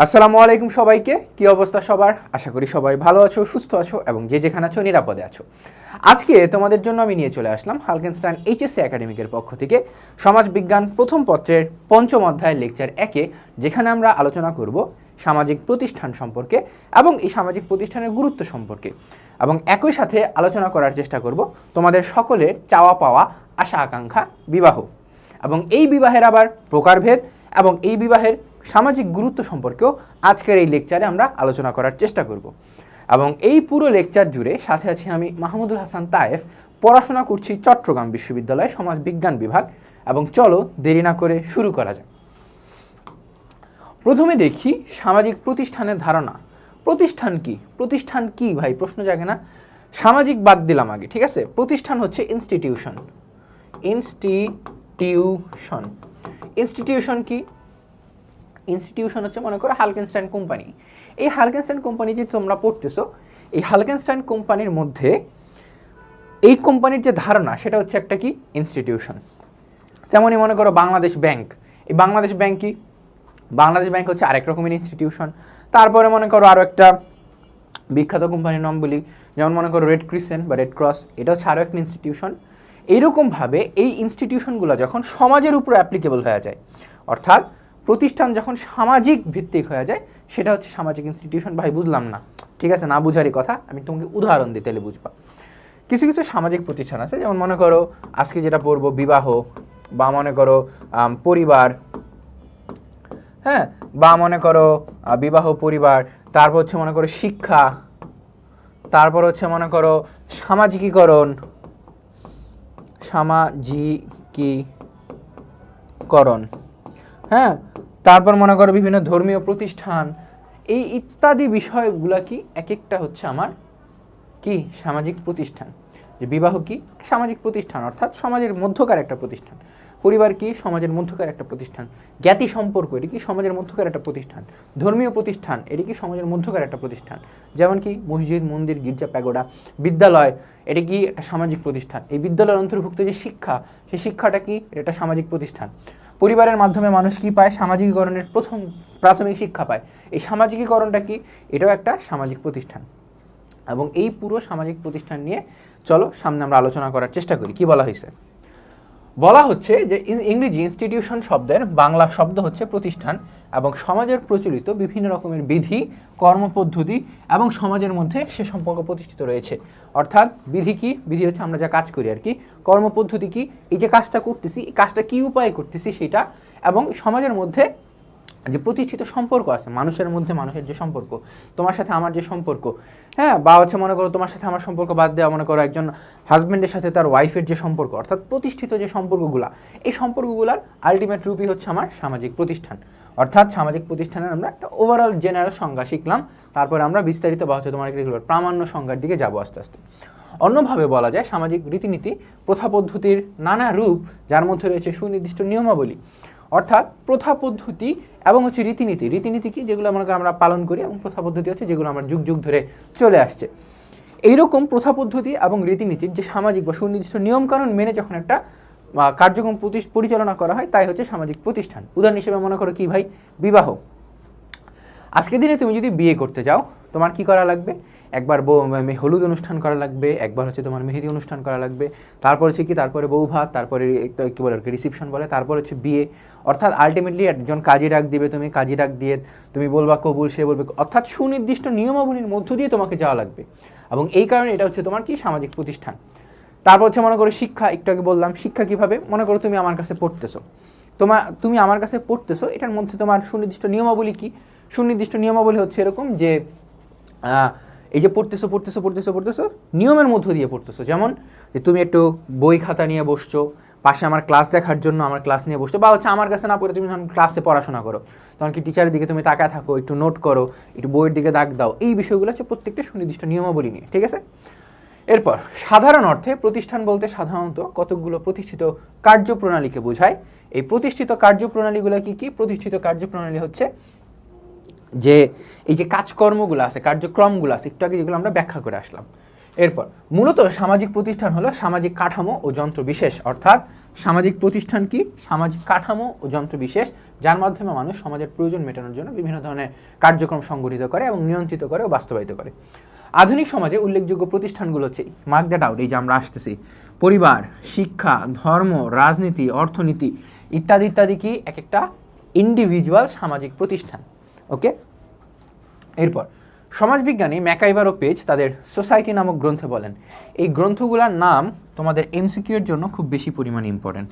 আসসালামু আলাইকুম সবাইকে। কি অবস্থা সবার? আশা করি সবাই ভালো আছো, সুস্থ আছো এবং যে যেখানে আছো নিরাপদে আছো। আজকে তোমাদের জন্য আমি নিয়ে চলে আসলাম হালকেনস্টাইন এইচএসসি একাডেমিকের পক্ষ থেকে সমাজবিজ্ঞান প্রথম পত্রের পঞ্চম অধ্যায় লেকচার 1-এ, যেখানে আমরা আলোচনা করব সামাজিক প্রতিষ্ঠান সম্পর্কে এবং এই সামাজিক প্রতিষ্ঠানের গুরুত্ব সম্পর্কে, এবং একই সাথে আলোচনা করার চেষ্টা করব তোমাদের সকলের চাওয়া পাওয়া আশা আকাঙ্ক্ষা বিবাহ, এবং এই বিবাহের আবার প্রকারভেদ এবং এই বিবাহের সামাজিক গুরুত্ব সম্পর্কেও আজকের এই লেকচারে আমরা আলোচনা করার চেষ্টা করব। এবং এই পুরো লেকচার জুড়ে সাথে আছি আমি মাহমুদুল হাসান তায়েফ, পড়াশোনা করছি চট্টগ্রাম বিশ্ববিদ্যালয় সমাজ বিজ্ঞান বিভাগ। এবং চলো দেরি না করে শুরু করা যাক। প্রথমে দেখি সামাজিক প্রতিষ্ঠানের ধারণা। প্রতিষ্ঠান কি? প্রতিষ্ঠান কি ভাই প্রশ্ন জাগে না? সামাজিক বাদ দিলাম আগে, ঠিক আছে। প্রতিষ্ঠান হচ্ছে ইনস্টিটিউশন। ইনস্টিটিউশন ইনস্টিটিউশন কি? ইনস্টিটিউশন হচ্ছে মনে করো হালকেনস্টাইন কোম্পানি। এই হালকেনস্টাইন কোম্পানি যে তোমরা পড়তেছো, এই হালকেনস্টাইন কোম্পানির মধ্যে এই কোম্পানির যে ধারণা সেটা হচ্ছে একটা কি ইনস্টিটিউশন। তেমনই মনে করো বাংলাদেশ ব্যাংক। এই বাংলাদেশ ব্যাংক কি? বাংলাদেশ ব্যাংক হচ্ছে আরেক রকমের ইনস্টিটিউশন। তারপরে মনে করো আরও একটা বিখ্যাত কোম্পানির নাম বলি, যেমন মনে করো রেড ক্রিসেন্ট বা রেড ক্রস, এটা হচ্ছে আরও একটা ইনস্টিটিউশন। এইরকমভাবে এই ইনস্টিটিউশনগুলো যখন সমাজের উপর অ্যাপ্লিকেবল হয়ে যায়, অর্থাৎ প্রতিষ্ঠান যখন সামাজিক ভিত্তিক হয়ে যায়, সেটা হচ্ছে সামাজিক ইনস্টিটিউশন। ভাই বুঝলাম না, ঠিক আছে, না বুঝারই কথা, আমি তোমাকে উদাহরণ দিতে হলে বুঝবা। কিছু কিছু সামাজিক প্রতিষ্ঠান আছে, যেমন মনে করো আজকে যেটা পড়বো বিবাহ, বা মনে করো পরিবার, হ্যাঁ, বা মনে করো বিবাহ পরিবার, তারপর হচ্ছে মনে করো শিক্ষা, তারপর হচ্ছে মনে করো সামাজিকীকরণ, সামাজিকীকরণ, হ্যাঁ, তারপর মনে করো বিভিন্ন ধর্মীয় প্রতিষ্ঠান, এই ইত্যাদি বিষয়গুলো কি এক একটা হচ্ছে আমার কি সামাজিক প্রতিষ্ঠান। যে বিবাহ কি? সামাজিক প্রতিষ্ঠান, অর্থাৎ সমাজের মধ্যকার একটা প্রতিষ্ঠান। পরিবার কি? সমাজের মধ্যকার একটা প্রতিষ্ঠান। জ্ঞাতি সম্পর্ক, এটি কি সমাজের মধ্যকার একটা প্রতিষ্ঠান। ধর্মীয় প্রতিষ্ঠান, এটি কি সমাজের মধ্যকার একটা প্রতিষ্ঠান। যেমন কি মসজিদ, মন্দির, গির্জা, প্যাগোডা। বিদ্যালয়, এটি কি একটা সামাজিক প্রতিষ্ঠান। এই বিদ্যালয়ের অন্তর্ভুক্ত যে শিক্ষা, সেই শিক্ষাটা কি? এটা সামাজিক প্রতিষ্ঠান। পরিবারের মাধ্যমে মানুষ কি পায়? সামাজিকীকরণের প্রথম প্রাথমিক শিক্ষা পায়। এই সামাজিকীকরণটা কি? এটাও একটা সামাজিক প্রতিষ্ঠান। এবং এই পুরো সামাজিক প্রতিষ্ঠান নিয়ে চলো সামনে আমরা আলোচনা করার চেষ্টা করি। কি বলা হয়েছে? বলা হচ্ছে যে ইংরেজি ইনস্টিটিউশন শব্দের বাংলা শব্দ হচ্ছে প্রতিষ্ঠান, এবং সমাজের প্রচলিত বিভিন্ন রকমের বিধি, কর্মপদ্ধতি এবং সমাজের মধ্যে সে সম্পর্ক প্রতিষ্ঠিত রয়েছে। অর্থাৎ বিধি কি? বিধি হচ্ছে আমরা যা কাজ করি আর কি। কর্মপদ্ধতি কি? এই যে কাজটা করতেছি, এই কাজটা কি উপায়ে করতেছি সেটা। এবং সমাজের মধ্যে যে প্রতিষ্ঠিত সম্পর্ক আছে, মানুষের মধ্যে মানুষের যে সম্পর্ক, তোমার সাথে আমার যে সম্পর্ক, হ্যাঁ, বা হচ্ছে মনে করো তোমার সাথে আমার সম্পর্ক বাদ দেওয়া, মনে করো একজন হাজব্যান্ডের সাথে তার ওয়াইফের যে সম্পর্ক, অর্থাৎ প্রতিষ্ঠিত যে সম্পর্কগুলা, এই সম্পর্কগুলার আলটিমেট রূপই হচ্ছে আমার সামাজিক প্রতিষ্ঠান। অর্থাৎ সামাজিক প্রতিষ্ঠানের আমরা একটা ওভারঅল জেনারেল সংজ্ঞা শিখলাম, তারপরে আমরা বিস্তারিত বা হচ্ছে তোমার রেগুলার প্রামাণ্য সংজ্ঞার দিকে যাবো আস্তে আস্তে। অন্যভাবে বলা যায় সামাজিক রীতিনীতি প্রথা পদ্ধতির নানা রূপ, যার মধ্যে রয়েছে সুনির্দিষ্ট নিয়মাবলী। অর্থাৎ প্রথা পদ্ধতি এবং হচ্ছে রীতিনীতি। রীতিনীতি কি? যেগুলো আমরা পালন করি, এবং প্রথা পদ্ধতি হচ্ছে যেগুলো আমরা যুগ যুগ ধরে চলে আসছে। এইরকম প্রথা পদ্ধতি এবং রীতিনীতির যে সামাজিক বা সুনির্দিষ্ট নিয়মকানুন মেনে যখন একটা কার্যক্রম পরিচালনা করা হয়, তাই হচ্ছে সামাজিক প্রতিষ্ঠান। উদাহরণ হিসেবে মনে করো কি ভাই? বিবাহ। আজকের দিনে তুমি যদি বিয়ে করতে যাও, তোমার কি করা লাগবে? একবার হলুদ অনুষ্ঠান করা লাগবে, একবার হচ্ছে তোমার মেহেদি অনুষ্ঠান করা লাগবে, তারপর হচ্ছে কি, তারপরে বউ ভাত, তারপরে কি বলে রিসিপশন বলে, তারপর হচ্ছে বিয়ে। অর্থাৎ আলটিমেটলি একজন কাজী ডাক দিবে, তুমি কাজী ডাক দিয়ে তুমি বলবা কবুল, সে বলবে, অর্থাৎ সুনির্দিষ্ট নিয়মাবলীর মধ্য দিয়ে তোমাকে যাওয়া লাগবে। এবং এই কারণে এটা হচ্ছে তোমার কি সামাজিক প্রতিষ্ঠান। তারপর হচ্ছে মনে করো শিক্ষা। একটু আগে বললাম শিক্ষা কিভাবে। মনে করো তুমি আমার কাছে পড়তেছো, তুমি আমার কাছে পড়তেছো, এটার মধ্যে তোমার সুনির্দিষ্ট নিয়মাবলী কি? সুনির্দিষ্ট নিয়মাবলী হচ্ছে এরকম যে এই যে পড়তেছো পড়তেছো পড়তেছো পড়তেছো নিয়মের মধ্য দিয়ে পড়তেছো। যেমন যে তুমি একটু বই খাতা নিয়ে বসছো, পাশে আমার ক্লাস দেখার জন্য আমার ক্লাস নিয়ে বসছো, বা হচ্ছে আমার কাছে না পড়ে তুমি যখন ক্লাসে পড়াশোনা করো, তখন কি টিচারের দিকে তুমি তাকায় থাকো, একটু নোট করো, একটু বইয়ের দিকে দাগ দাও। এই বিষয়গুলো হচ্ছে প্রত্যেকটা সুনির্দিষ্ট নিয়মাবলী নিয়ে, ঠিক আছে। এরপর সাধারণ অর্থে প্রতিষ্ঠান বলতে সাধারণত কতকগুলো প্রতিষ্ঠিত কার্যপ্রণালীকে বোঝায়। এই প্রতিষ্ঠিত কার্যপ্রণালীগুলো কি কি? প্রতিষ্ঠিত কার্যপ্রণালী হচ্ছে যে এই যে কাজকর্মগুলো আছে, কার্যক্রমগুলো আছে, একটু আগে যেগুলো আমরা ব্যাখ্যা করে আসলাম। এরপর মূলত সামাজিক প্রতিষ্ঠান হলো সামাজিক কাঠামো ও যন্ত্র বিশেষ, অর্থাৎ সামাজিক প্রতিষ্ঠান কি? সামাজিক কাঠামো ও যন্ত্রবিশেষ যার মাধ্যমে মানুষ সমাজের প্রয়োজন মেটানোর জন্য বিভিন্ন ধরনের কার্যক্রম সংগঠিত করে এবং নিয়ন্ত্রিত করে ও বাস্তবায়িত করে। আধুনিক সমাজে উল্লেখযোগ্য প্রতিষ্ঠানগুলো হচ্ছে, মার্ক দ্যাট আউট, এই যে আমরা আসতেছি, পরিবার, শিক্ষা, ধর্ম, রাজনীতি, অর্থনীতি ইত্যাদি ইত্যাদি কি এক একটা ইন্ডিভিজুয়াল সামাজিক প্রতিষ্ঠান। ওকে, এরপর সমাজবিজ্ঞানী ম্যাকাইভার ও পেজ তাদের সোসাইটি নামক গ্রন্থে বলেন, এই গ্রন্থগুলোর নাম তোমাদের এমসিকিউ এর জন্য খুব বেশি পরিমাণে ইম্পর্টেন্ট।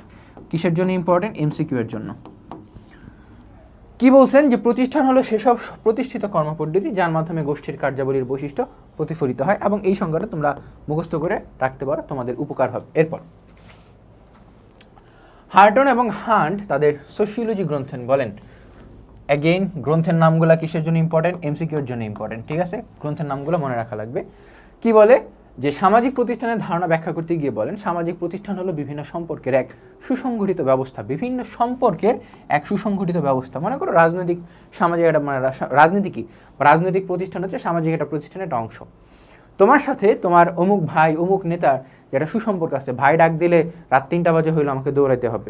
কিসের জন্য ইম্পর্টেন্ট? এমসিকিউ এর জন্য। কি বলছেন? যে প্রতিষ্ঠান হলো সেসব প্রতিষ্ঠিত কর্মপদ্ধতি যার মাধ্যমে গোষ্ঠীর কার্যাবলীর বৈশিষ্ট্য প্রতিফলিত হয়, এবং এই সংজ্ঞাটা তোমরা মুখস্থ করে রাখতে পারো, তোমাদের উপকার হবে। এরপর হার্টন এবং হান্ট তাদের সোশিওলজি গ্রন্থে বলেন, অ্যাগেইন গ্রন্থের নামগুলো কিসের জন্য ইম্পর্টেন্ট? এমসিকিউর জন্য ইম্পর্টেন্ট, ঠিক আছে? গ্রন্থের নামগুলো মনে রাখা লাগবে। কি বলে? যে সামাজিক প্রতিষ্ঠানের ধারণা ব্যাখ্যা করতে গিয়ে বলেন, সামাজিক প্রতিষ্ঠান হলো বিভিন্ন সম্পর্কের এক সুসংগঠিত ব্যবস্থা। বিভিন্ন সম্পর্কের এক সুসংগঠিত ব্যবস্থা। মনে করো রাজনৈতিক সামাজিক একটা মানে রাজনীতি কি? রাজনৈতিক প্রতিষ্ঠান হচ্ছে সামাজিক একটা প্রতিষ্ঠানের একটা অংশ। তোমার সাথে তোমার অমুক ভাই, অমুক নেতার যেটা সুসম্পর্ক আছে, ভাই ডাক দিলে রাত 3টা বাজে হইলো আমাকে দৌড়াইতে হবে।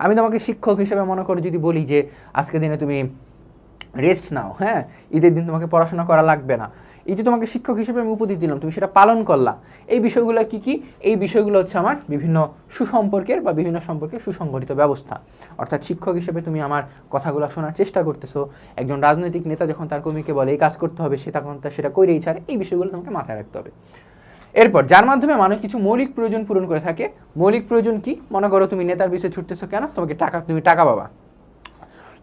আমি তোমাকে শিক্ষক হিসেবে মনে করো যদি বলি যে আজকে দিনে তুমি রেস্ট নাও, হ্যাঁ, ঈদের দিন তোমাকে পড়াশোনা করা লাগবে না, এই যে তোমাকে শিক্ষক হিসেবে আমি উপদেশ দিলাম, তুমি সেটা পালন করলা, এই বিষয়গুলো কি কি? এই বিষয়গুলো হচ্ছে আমার বিভিন্ন সুসম্পর্কের বা বিভিন্ন সম্পর্কের সুসংগঠিত ব্যবস্থা। অর্থাৎ শিক্ষক হিসেবে তুমি আমার কথাগুলো শোনার চেষ্টা করতেছো, একজন রাজনৈতিক নেতা যখন তার কর্মীকে বলে এই কাজ করতে হবে, সে তখন সেটা করেই ছাড়ে, এই বিষয়গুলো তোমাকে মাথায় রাখতে হবে। এরপর যার মাধ্যমে মানুষ কিছু মৌলিক প্রয়োজন পূরণ করে থাকে। মৌলিক প্রয়োজন কি? মনে করো তুমি নেতার পিছনে ছুটতেছো কেন? তুমি টাকা পাবা।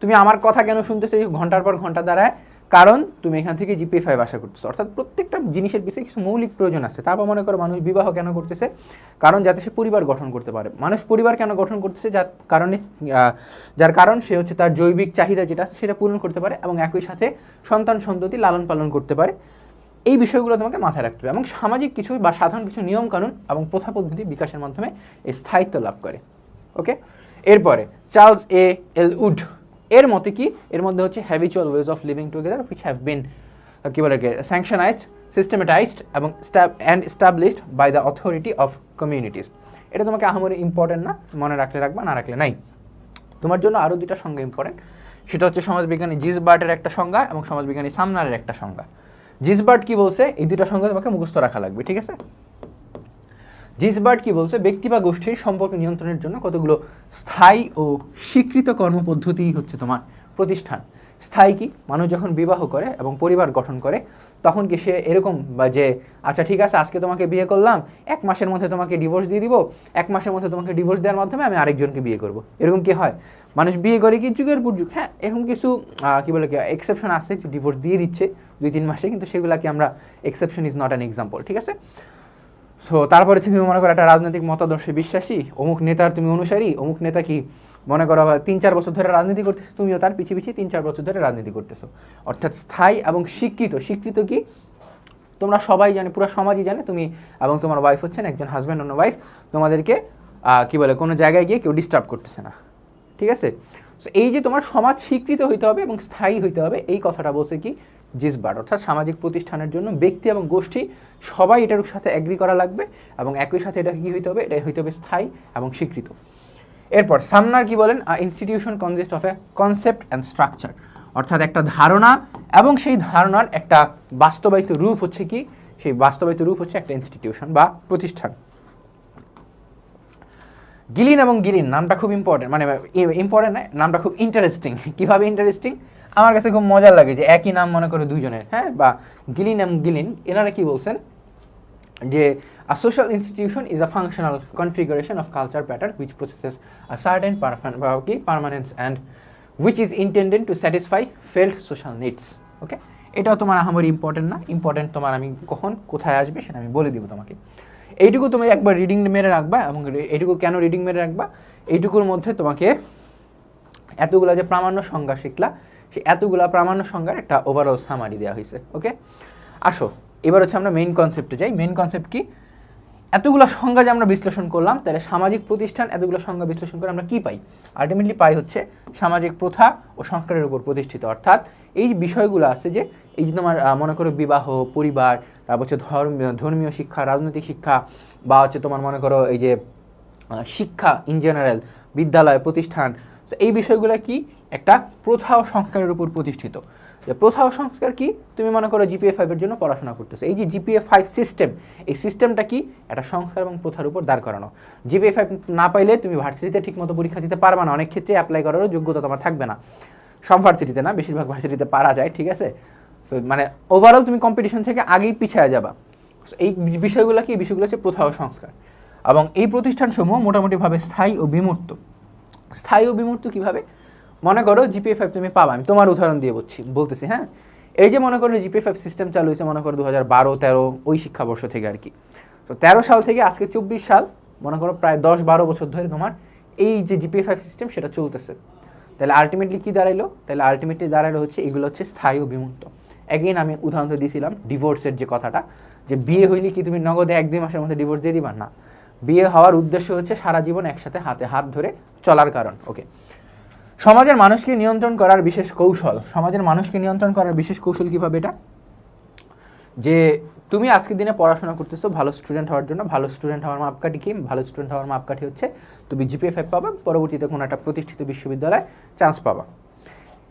তুমি আমার কথা কেন শুনতেছো ঘন্টার পর ঘন্টা দাঁড়ায়? কারণ তুমি এখান থেকে GPA 5 আশা করতেছো। অর্থাৎ প্রত্যেকটা জিনিসের পিছনে কিছু মৌলিক প্রয়োজন আছে। তারপর মনে করো মানুষ বিবাহ কেন করতেছে? কারণ যাতে সে পরিবার গঠন করতে পারে। মানুষ পরিবার কেন গঠন করতেছে? যার কারণ সে হচ্ছে তার জৈবিক চাহিদা যেটা আছে সেটা পূরণ করতে পারে এবং একই সাথে সন্তান সন্ততি লালন পালন করতে পারে। এই বিষয়গুলো তোমাকে মাথায় রাখতে হবে এবং সামাজিক কিছু বা সাধারণ কিছু নিয়মকানুন এবং প্রথা পদ্ধতি বিকাশের মাধ্যমে এই স্থায়িত্ব লাভ করে। ওকে, এরপরে চার্লস এল উড এর মতে কি? এর মধ্যে হচ্ছে habitual ways of living together which have been কি বলে স্যাংশনাইজড, সিস্টেমেটাইজড এবং established by the authority of communities. এটা তোমাকে আহামরি ইম্পর্টেন্ট না, মনে রাখলে রাখবা, না রাখলে নাই। তোমার জন্য আরও দুটা সংজ্ঞা ইম্পর্টেন্ট, সেটা হচ্ছে সমাজবিজ্ঞানী জিসবার্টের একটা সংজ্ঞা এবং সমাজবিজ্ঞানী সামনারের একটা সংজ্ঞা। জিসবার্ট কি বলছে? এই দুটা সংজ্ঞা তোমাকে মুখস্থ রাখা লাগবে, ঠিক আছে? জিসবার্ট কি বলছে? ব্যক্তি বা গোষ্ঠীর সম্পর্ক নিয়ন্ত্রণের জন্য কতগুলো স্থায়ী ও স্বীকৃত কর্মপদ্ধতি হচ্ছে তোমার প্রতিষ্ঠান। স্থায়ী কি? মানুষ যখন বিবাহ করে এবং পরিবার গঠন করে তখন কি সে এরকম বা যে আচ্ছা ঠিক আছে আজকে তোমাকে বিয়ে করলাম, 1 মাসের মধ্যে তোমাকে ডিভোর্স দিয়ে দিব, 1 মাসের মধ্যে তোমাকে ডিভোর্স দেওয়ার মাধ্যমে আমি আরেকজনকে বিয়ে করব, এরকম কি হয়? মানুষ বিয়ে করে কি যুগের পর যুগ, হ্যাঁ এরকম কিছু কি বলে কি এক্সেপশন আছে যে ডিভোর্স দিয়ে দিচ্ছে 2-3 মাসে, কিন্তু সেগুলাকে আমরা exception is not an example, ঠিক আছে? সো তারপরে তুমি মনে করো একটা রাজনৈতিক মতাদর্শে বিশ্বাসী, অমুক নেতার তুমি অনুসারী, অমুক নেতা কি মনে করো 3-4 বছর ধরে রাজনীতি করতেছো, তুমিও তার পিছিয়ে পিছিয়ে 3-4 বছর ধরে রাজনীতি করতেছো। অর্থাৎ স্থায়ী এবং স্বীকৃত। স্বীকৃত কি? তোমরা সবাই জানে, পুরো সমাজই জানে তুমি এবং তোমার ওয়াইফ হচ্ছেন একজন হাজব্যান্ড অন্য ওয়াইফ, তোমাদেরকে কি বলে কোনো জায়গায় গিয়ে কেউ ডিস্টার্ব করতেছে না, ঠিক আছে? সো এই যে তোমার সমাজ স্বীকৃত হইতে হবে এবং স্থায়ী হইতে হবে, এই কথাটা বলছে কি জিসবার্ট। অর্থাৎ সামাজিক প্রতিষ্ঠানের জন্য ব্যক্তি এবং গোষ্ঠী সবাই এটার সাথে অ্যাগ্রি করা লাগবে এবং একই সাথে এটা কী হইতে হবে? এটা হইতে হবে স্থায়ী এবং স্বীকৃত। এরপর সামনার কি বলেন? Institution consist of A concept and structure. অর্থাৎ একটা ধারণা এবং সেই ধারণার একটা বাস্তবায়িত রূপ হচ্ছে কি? সেই বাস্তবায়িত রূপ হচ্ছে একটা ইনস্টিটিউশন বা প্রতিষ্ঠান। গিলিন এবং গিলিন নামটা খুব ইম্পর্টেন্ট, মানে ইম্পর্টেন্ট না, নামটা খুব ইন্টারেস্টিং। কীভাবে ইন্টারেস্টিং? আমার কাছে খুব মজার লাগে যে একই নাম মনে করে দুইজনের, হ্যাঁ, বা গিলিন এবং গিলিন, এনারা কি বলছেন যে a social institution is a functional configuration of culture pattern which possesses a certain permanence and which is intended to satisfy felt social needs. ওকে, এটাও তোমার আহামরি ইম্পর্টেন্ট না, ইম্পর্টেন্ট তোমার আমি কখন কোথায় আসবে সেটা আমি বলে দিব তোমাকে। এইটুকু তুমি একবার রিডিং মেরে রাখবা এবং এইটুকু কেন রিডিং মেরে রাখবা? এইটুকুর মধ্যে তোমাকে এতগুলা যে প্রামাণ্য সংজ্ঞা শিখলা, সেই এতগুলা প্রামাণ্য সংজ্ঞার একটা ওভারঅল সামারি দেওয়া হয়েছে। ওকে, আসো এবার হচ্ছে আমরা মেইন কনসেপ্টে যাই। মেইন কনসেপ্ট কি? এতগুলো সংজ্ঞা যে আমরা বিশ্লেষণ করলাম, তাহলে সামাজিক প্রতিষ্ঠান এতগুলো সংজ্ঞা বিশ্লেষণ করে আমরা কি পাই? আলটিমেটলি পাই হচ্ছে সামাজিক প্রথা ও সংস্কারের উপর প্রতিষ্ঠিত। অর্থাৎ এই বিষয়গুলো আছে যে এই যে তোমার মনে করো বিবাহ, পরিবার, তারপর হচ্ছে ধর্মীয় শিক্ষা, রাজনৈতিক শিক্ষা, বা হচ্ছে তোমার মনে করো এই যে শিক্ষা ইন জেনারেল, বিদ্যালয়, প্রতিষ্ঠান, তো এই বিষয়গুলো কি একটা প্রথা ও সংস্কারের উপর প্রতিষ্ঠিত। যে প্রথা ও সংস্কার কি, তুমি মনে করো জিপিএ 5 এর জন্য পড়াশোনা করতেছো, এই যে জিপিএ 5 সিস্টেম, এই সিস্টেমটা কি একটা সংস্কার এবং প্রথার উপর দাঁড় করানো। জিপিএ 5 না পাইলে তুমি ভার্সিটিতে ঠিকমতো পরীক্ষা দিতে পারবে না, অনেক ক্ষেত্রে অ্যাপ্লাই করারও যোগ্যতা তোমার থাকবে না, সব ভার্সিটিতে না, বেশিরভাগ ভার্সিটিতে পারা যায়, ঠিক আছে। সো মানে ওভারঅল তুমি কম্পিটিশন থেকে আগেই পিছিয়ে যাবা। এই বিষয়গুলো কি, এই বিষয়গুলো হচ্ছে প্রথা ও সংস্কার। এবং এই প্রতিষ্ঠানসমূহ মোটামুটিভাবে স্থায়ী ও বিমূর্ত। স্থায়ী ও বিমূর্ত কীভাবে, মনে করো জিপিএ 5 তুমি পাবা, আমি তোমার উদাহরণ দিয়ে বলতেছি, হ্যাঁ। এই যে মনে করো জিপিএ 5 সিস্টেম চালু হয়েছে মনে করো 2012-13 ওই শিক্ষাবর্ষ থেকে আর কি। তো 13 সাল থেকে আজকে 24 সাল, মনে করো প্রায় 10-12 বছর ধরে তোমার এই যে জিপিএ 5 সিস্টেম সেটা চলতেছে। তাহলে আলটিমেটলি কী দাঁড়াইলো, তাহলে আলটিমেটলি দাঁড়াইলো হচ্ছে এগুলো হচ্ছে স্থায়ী ও বিমূর্ত। অ্যাগেইন আমি উদাহরণ দিয়েছিলাম ডিভোর্সের যে কথাটা, যে বিয়ে হইলে কি তুমি নগদে 1-2 মাসের মধ্যে ডিভোর্স দিয়ে দিবা না, বিয়ে হওয়ার উদ্দেশ্য হচ্ছে সারা জীবন একসাথে হাতে হাত ধরে চলার কারণ। ওকে, সমাজের মানুষকে নিয়ন্ত্রণ করার বিশেষ কৌশল, সমাজের মানুষকে নিয়ন্ত্রণ করার বিশেষ কৌশল কীভাবে, এটা যে তুমি আজকের দিনে পড়াশোনা করতেছো ভালো স্টুডেন্ট হওয়ার জন্য, ভালো স্টুডেন্ট হওয়ার মাপকাঠি কি, ভালো স্টুডেন্ট হওয়ার মাপকাঠি হচ্ছে তুমি জিপিএ 5 পাবা, পরবর্তীতে কোনো একটা প্রতিষ্ঠিত বিশ্ববিদ্যালয়ে চান্স পাবা।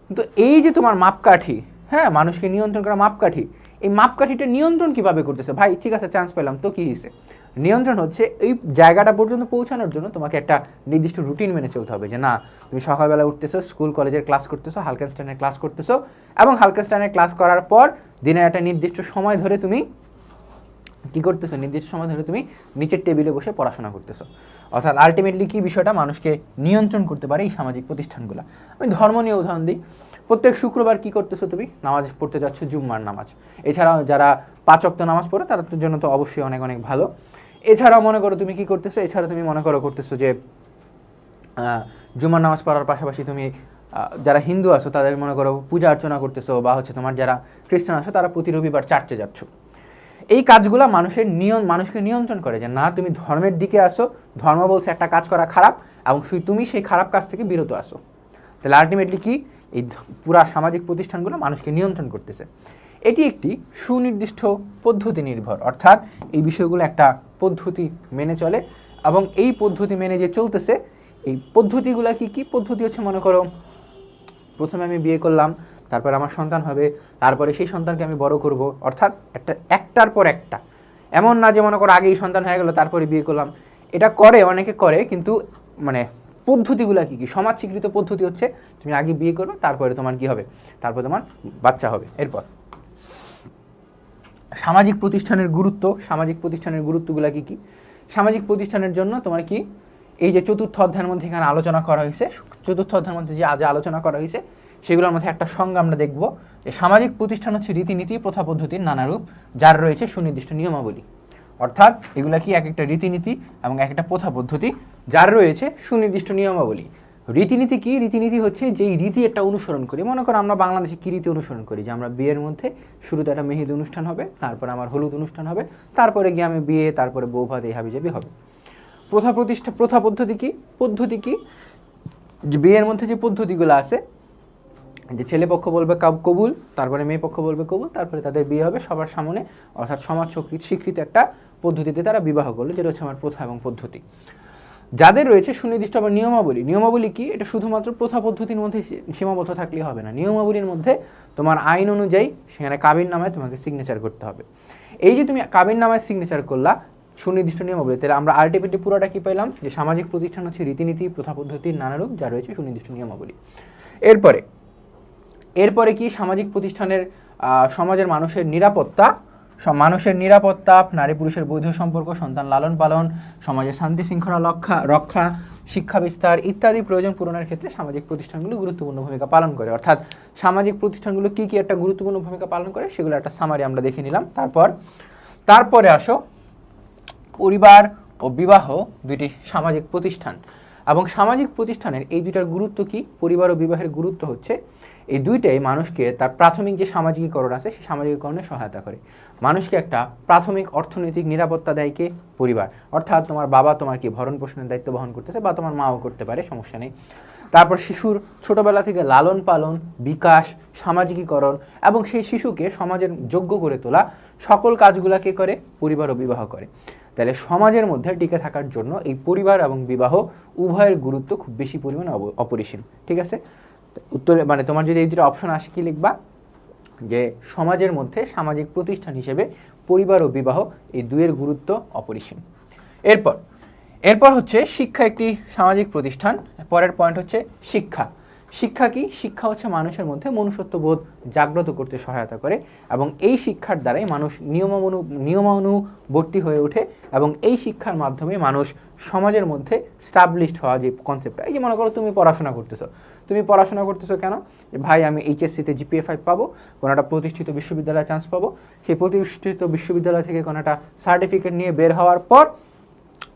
কিন্তু এই যে তোমার মাপকাঠি, হ্যাঁ, মানুষকে নিয়ন্ত্রণ করা মাপকাঠি, এই মাপকাঠিটা নিয়ন্ত্রণ কিভাবে করতেছে, ভাই ঠিক আছে চান্স পেলাম তো কী হয়েছে, নিয়ন্ত্রণ হচ্ছে এই জায়গাটা পর্যন্ত পৌঁছানোর জন্য তোমাকে একটা নির্দিষ্ট রুটিন মেনে চলতে হবে। যে না, তুমি সকালবেলা উঠতেছো, স্কুল কলেজের ক্লাস করতেছো, হালকেনস্টাইনের ক্লাস করতেছো, এবং হালকেনস্টাইনের ক্লাস করার পর দিনের একটা নির্দিষ্ট সময় ধরে তুমি কী করতেছো, নির্দিষ্ট সময় ধরে তুমি নিচের টেবিলে বসে পড়াশোনা করতেছো। অর্থাৎ আলটিমেটলি কী বিষয়টা মানুষকে নিয়ন্ত্রণ করতে পারে এই সামাজিক প্রতিষ্ঠানগুলো। আমি ধর্ম নিয়ে উদাহরণ দিই, প্রত্যেক শুক্রবার কী করতেছো, তুমি নামাজ পড়তে যাচ্ছ, জুম্মার নামাজ। এছাড়াও যারা 5 ওয়াক্ত নামাজ পড়ো তাদের জন্য তো অবশ্যই অনেক অনেক ভালো। এছাড়াও মনে করো তুমি কী করতেছো, এছাড়া তুমি মনে করতেছো যে জুম্মার নামাজ পড়ার পাশাপাশি তুমি যারা হিন্দু আছো তাদের মনে করো পূজা অর্চনা করতেছো, বা হচ্ছে তোমার যারা খ্রিস্টান আছো তারা প্রতি রবিবার চার্চে যাচ্ছ। এই কাজগুলো মানুষকে নিয়ন্ত্রণ করে যে না, তুমি ধর্মের দিকে আসো, ধর্ম বলছে একটা কাজ করা খারাপ, এবং তুমি সেই খারাপ কাজ থেকে বিরত আসো। তাহলে আলটিমেটলি কি, এই পুরা সামাজিক প্রতিষ্ঠানগুলো মানুষকে নিয়ন্ত্রণ করতেছে। এটি একটি সুনির্দিষ্ট পদ্ধতি নির্ভর, অর্থাৎ এই বিষয়গুলো একটা পদ্ধতি মেনে চলে, এবং এই পদ্ধতি মেনে যে চলতেছে, এই পদ্ধতিগুলো কি পদ্ধতি হচ্ছে, মনে করো প্রথমে আমি বিয়ে করলাম, তারপর আমার সন্তান হবে, তারপরে সেই সন্তানকে আমি বড় করব, অর্থাৎ একটার পর একটা, এমন না যে মনে করো আগেই সন্তান হয়ে গেল তারপরে বিয়ে করলাম। এটা করে, অনেকে করে, কিন্তু মানে পদ্ধতিগুলো কি সমাজ স্বীকৃত পদ্ধতি হচ্ছে তুমি আগে বিয়ে করবে, তারপরে তোমার কি হবে, তারপরে তোমার বাচ্চা হবে। এরপর সামাজিক প্রতিষ্ঠানের গুরুত্ব, সামাজিক প্রতিষ্ঠানের গুরুত্বগুলো কি সামাজিক প্রতিষ্ঠানের জন্য তোমার কি, এই যে চতুর্থ অধ্যায়ের মধ্যে এখানে আলোচনা করা হয়েছে, চতুর্থ অধ্যায়ের মধ্যে যে আজ আলোচনা করা হয়েছে সেগুলোর মধ্যে একটা সংজ্ঞা আমরা দেখব, যে সামাজিক প্রতিষ্ঠান হচ্ছে রীতিনীতি প্রথা পদ্ধতির নানা রূপ, যার রয়েছে সুনির্দিষ্ট নিয়মাবলী। অর্থাৎ এগুলা কি এক একটা রীতিনীতি এবং এক একটা প্রথা পদ্ধতি, যার রয়েছে সুনির্দিষ্ট নিয়মাবলী। রীতিনীতি কি, রীতিনীতি হচ্ছে যেই রীতি একটা অনুসরণ করি। মনে করো আমরা বাংলাদেশে কী রীতি অনুসরণ করি, যে আমরা বিয়ের মধ্যে শুরুতে একটা মেহেদি অনুষ্ঠান হবে, তারপরে আমার হলুদ অনুষ্ঠান হবে, তারপরে গিয়ে আমি বিয়ে, তারপরে বউ ভাত, এই হাবিজাবি হবে। প্রথা পদ্ধতি কি, যে বিয়ের মধ্যে যে পদ্ধতিগুলো আছে, যে ছেলে পক্ষ বলবে কবুল, তারপরে মেয়ে পক্ষ বলবে কবুল, তারপরে তাদের বিয়ে হবে সবার সামনে, অর্থাৎ সমাজ স্বীকৃত একটা পদ্ধতিতে তারা বিবাহ করলো, যেটা হচ্ছে আমার প্রথা এবং পদ্ধতি। যাদের রয়েছে সুনির্দিষ্ট আবার নিয়মাবলী কি, এটা শুধুমাত্র প্রথা পদ্ধতির মধ্যে সীমাবদ্ধ থাকলেই হবে না, নিয়মাবলীর মধ্যে তোমার আইন অনুযায়ী সেখানে কাবিননামায় তোমাকে সিগনেচার করতে হবে। এই যে তুমি কাবিননামায় সিগনেচার করলা, সুনির্দিষ্ট নিয়মাবলী, তাহলে আমরা আলটিমেটলি পুরোটা কি পেলাম, যে সামাজিক প্রতিষ্ঠান হচ্ছে রীতিনীতি প্রথা পদ্ধতির নানারূপ, যা রয়েছে সুনির্দিষ্ট নিয়মাবলী। এরপরে কি সামাজিক প্রতিষ্ঠানের সমাজের মানুষের নিরাপত্তা, নারী পুরুষের বৈধ সম্পর্ক, সন্তান লালন পালন, সমাজের শান্তি শৃঙ্খলা রক্ষা, শিক্ষা বিস্তার ইত্যাদি প্রয়োজন পূরণের ক্ষেত্রে সামাজিক প্রতিষ্ঠানগুলো গুরুত্বপূর্ণ ভূমিকা পালন করে। অর্থাৎ সামাজিক প্রতিষ্ঠানগুলো কি একটা গুরুত্বপূর্ণ ভূমিকা পালন করে সেগুলো একটা সামারি আমরা দেখে নিলাম। তারপরে আসো পরিবার ও বিবাহ, দুইটি সামাজিক প্রতিষ্ঠান, এবং সামাজিক প্রতিষ্ঠানের এই দুইটার গুরুত্ব কি, পরিবার ও বিবাহের গুরুত্ব হচ্ছে এই দুইটাই মানুষকে তার প্রাথমিক যে সামাজিকীকরণ আছে সেই সামাজিকীকরণে সহায়তা করে। মানুষকে একটা প্রাথমিক অর্থনৈতিক নিরাপত্তা দেয় কে, পরিবার। অর্থাৎ তোমার বাবা তোমার কি ভরণ পোষণের দায়িত্ব বহন করতেছে, বা তোমার মাও করতে পারে, সমস্যা নেই। তারপর শিশুর ছোটবেলা থেকে লালন পালন, বিকাশ, সামাজিকীকরণ এবং সেই শিশুকে সমাজের যোগ্য করে তোলা, সকল কাজগুলোকে করে পরিবার ও বিবাহ করে। তাহলে সমাজের মধ্যে টিকে থাকার জন্য এই পরিবার এবং বিবাহ উভয়ের গুরুত্ব খুব বেশি পরিমাণে অপরিসীম। ঠিক আছে, উত্তরে মানে তোমার যদি এই দুটো অপশন আসে কি লিখবা, যে সমাজের মধ্যে সামাজিক প্রতিষ্ঠান হিসেবে পরিবার ও বিবাহ এই দুয়ের গুরুত্ব অপরিসীম। এরপর হচ্ছে শিক্ষা একটি সামাজিক প্রতিষ্ঠান। পরের পয়েন্ট হচ্ছে শিক্ষা। শিক্ষা কি? শিক্ষা হচ্ছে মানুষের মধ্যে মনুষ্যত্ববোধ জাগ্রত করতে সহায়তা করে এবং এই শিক্ষার দ্বারাই মানুষ নিয়মানুবর্তী হয়ে ওঠে এবং এই শিক্ষার মাধ্যমে মানুষ সমাজের মধ্যে স্টাবলিশড হওয়া যে কনসেপ্টটা, এই যে মনে করো তুমি পড়াশোনা করতেছো কেন? যে ভাই আমি এইচএসসিতে জিপিএ 5 পাবো, কোনো একটা প্রতিষ্ঠিত বিশ্ববিদ্যালয়ে চান্স পাবো, সেই প্রতিষ্ঠিত বিশ্ববিদ্যালয় থেকে কোনো একটা সার্টিফিকেট নিয়ে বের হওয়ার পর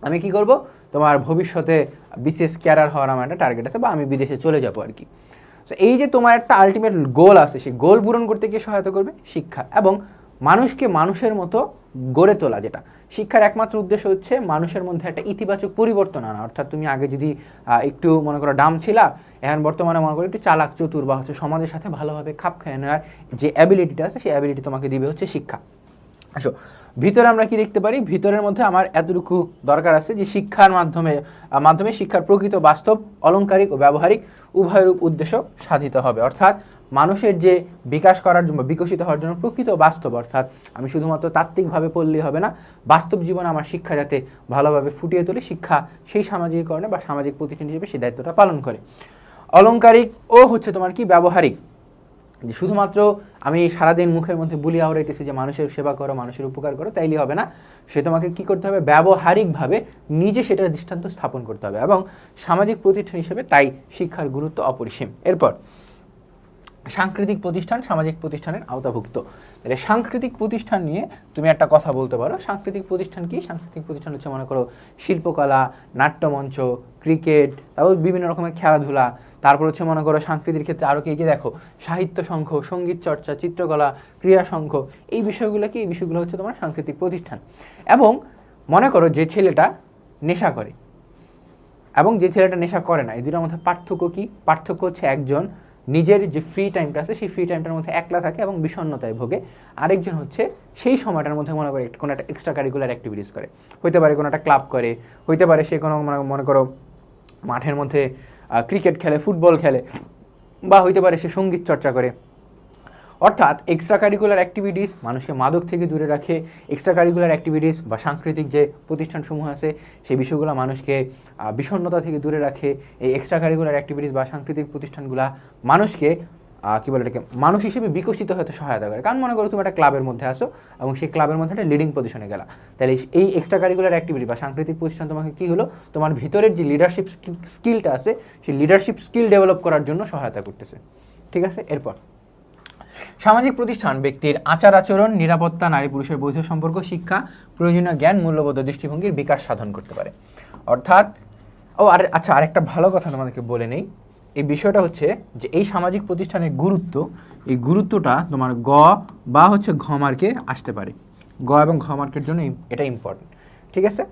আমি কি করব, তোমার ভবিষ্যতে বিসিএস ক্যাডার হওয়ার আমার একটা টার্গেট আছে বা আমি বিদেশে চলে যাবো আর কি। তো এই যে তোমার একটা আলটিমেট গোল আছে, সেই গোল পূরণ করতে গিয়ে সহায়তা করবে শিক্ষা এবং মানুষকে মানুষের মতো গড়ে তোলা। যেটা শিক্ষার একমাত্র উদ্দেশ্য হচ্ছে মানুষের মধ্যে একটা ইতিবাচক পরিবর্তন আনা। অর্থাৎ তুমি আগে যদি একটু মনে করো ডাম ছিলা, এখন বর্তমানে মনে করো একটু চালাক চতুর বা হচ্ছে সমাজের সাথে ভালোভাবে খাপ খাইয়ে নেওয়ার যে অ্যাবিলিটিটা আছে, সেই অ্যাবিলিটি তোমাকে দিবে হচ্ছে শিক্ষা। আসো ভিতরে আমরা কি দেখতে পারি, ভিতরের মধ্যে আমার এতটুকু দরকার আছে যে শিক্ষার মাধ্যমে শিক্ষার প্রকৃত বাস্তব অলংকারিক ও ব্যবহারিক উভয়ের উদ্দেশ্য সাধিত হবে। অর্থাৎ মানুষের যে বিকাশ করার জন্য, বিকশিত হওয়ার জন্য প্রকৃত বাস্তব, অর্থাৎ আমি শুধুমাত্র তাত্ত্বিকভাবে পড়লেই হবে না, বাস্তব জীবনে আমার শিক্ষা যাতে ভালোভাবে ফুটিয়ে তোলে, শিক্ষা সেই সামাজিকীকরণে বা সামাজিক প্রতিষ্ঠান হিসেবে সেই দায়িত্বটা পালন করে। অলংকারিক ও হচ্ছে তোমার কি ব্যবহারিক, যে শুধুমাত্র আমি সারাদিন মুখের মধ্যে বুলি আওড়াইতেছি যে মানুষের সেবা করো, মানুষের উপকার করো, তাইলে হবে না, সে তোমাকে কি করতে হবে, ব্যবহারিকভাবে নিজে সেটার দৃষ্টান্ত স্থাপন করতে হবে এবং সামাজিক প্রতিষ্ঠান হিসেবে তাই শিক্ষার গুরুত্ব অপরিসীম। এরপর সাংস্কৃতিক প্রতিষ্ঠান সামাজিক প্রতিষ্ঠানের আওতাভুক্ত। তাহলে সাংস্কৃতিক প্রতিষ্ঠান নিয়ে তুমি একটা কথা বলতে পারো। সাংস্কৃতিক প্রতিষ্ঠান কি? সাংস্কৃতিক প্রতিষ্ঠান হচ্ছে মনে করো শিল্পকলা, নাট্যমঞ্চ, ক্রিকেট, তারপর বিভিন্ন রকমের খেলাধুলা, তারপর হচ্ছে মনে করো সংস্কৃতির ক্ষেত্রে আরও কি, যে দেখো সাহিত্য সংঘ, সঙ্গীত চর্চা, চিত্রকলা, ক্রীড়া সংঘ, এই বিষয়গুলো হচ্ছে তোমার সাংস্কৃতিক প্রতিষ্ঠান। এবং মনে করো যে ছেলেটা নেশা করে এবং যে ছেলেটা নেশা করে না, এই দুটোর মধ্যে পার্থক্য কি? পার্থক্য হচ্ছে একজন নিজের যে ফ্রি টাইমটা আছে সেই ফ্রি টাইমটার মধ্যে একলা থাকে এবং বিষণ্ণতায় ভোগে, আরেকজন হচ্ছে সেই সময়টার মধ্যে মনে করে কোনো একটা এক্সট্রা কারিকুলার অ্যাক্টিভিটিস করে, হইতে পারে কোনো একটা ক্লাব করে, হইতে পারে সে কোনো মনে করো মাঠের মধ্যে ক্রিকেট খেলে, ফুটবল খেলে, বা হইতে পারে সে সঙ্গীত চর্চা করে। অর্থাৎ এক্সট্রা কারিকুলার অ্যাক্টিভিটিস মানুষকে মাদক থেকে দূরে রাখে, এক্সট্রা কারিকুলার অ্যাক্টিভিটিস বা সাংস্কৃতিক যে প্রতিষ্ঠানসমূহ আছে সেই বিষয়গুলো মানুষকে বিষণ্ণতা থেকে দূরে রাখে। এই এক্সট্রা কারিকুলার অ্যাক্টিভিটিস বা সাংস্কৃতিক প্রতিষ্ঠানগুলো মানুষকে কী বলে এটাকে, মানুষ হিসেবে বিকশিত হতে সহায়তা করে। কারণ মনে করো তুমি একটা ক্লাবের মধ্যে আসো এবং সেই ক্লাবের মধ্যে একটা লিডিং পজিশনে গেলা, তাহলে এই এক্সট্রা কারিকুলার অ্যাক্টিভিটি বা সাংস্কৃতিক প্রতিষ্ঠান তোমাকে কী হলো, তোমার ভিতরের যে লিডারশিপ স্কিলটা আছে সেই লিডারশিপ স্কিল ডেভেলপ করার জন্য সহায়তা করতেছে। ঠিক আছে, এরপর সামাজিক প্রতিষ্ঠান ব্যক্তির আচার আচরণ, নিরাপত্তা, নারী পুরুষের বৈধ সম্পর্ক, শিক্ষা, প্রয়োজনীয় জ্ঞান, মূল্যবোধ দৃষ্টিভঙ্গির বিকাশ সাধন করতে পারে। অর্থাৎ আচ্ছা আরেকটা ভালো কথা তোমাদেরকে বলে নেই, এই বিষয়টা হচ্ছে যে এই সামাজিক প্রতিষ্ঠানের গুরুত্ব, এই গুরুত্বটা তোমার গ বা হচ্ছে ঘ মার্কে আসতে পারে। গ এবং ঘ মার্কের জন্য এটা ইম্পর্টেন্ট। ঠিক আছে,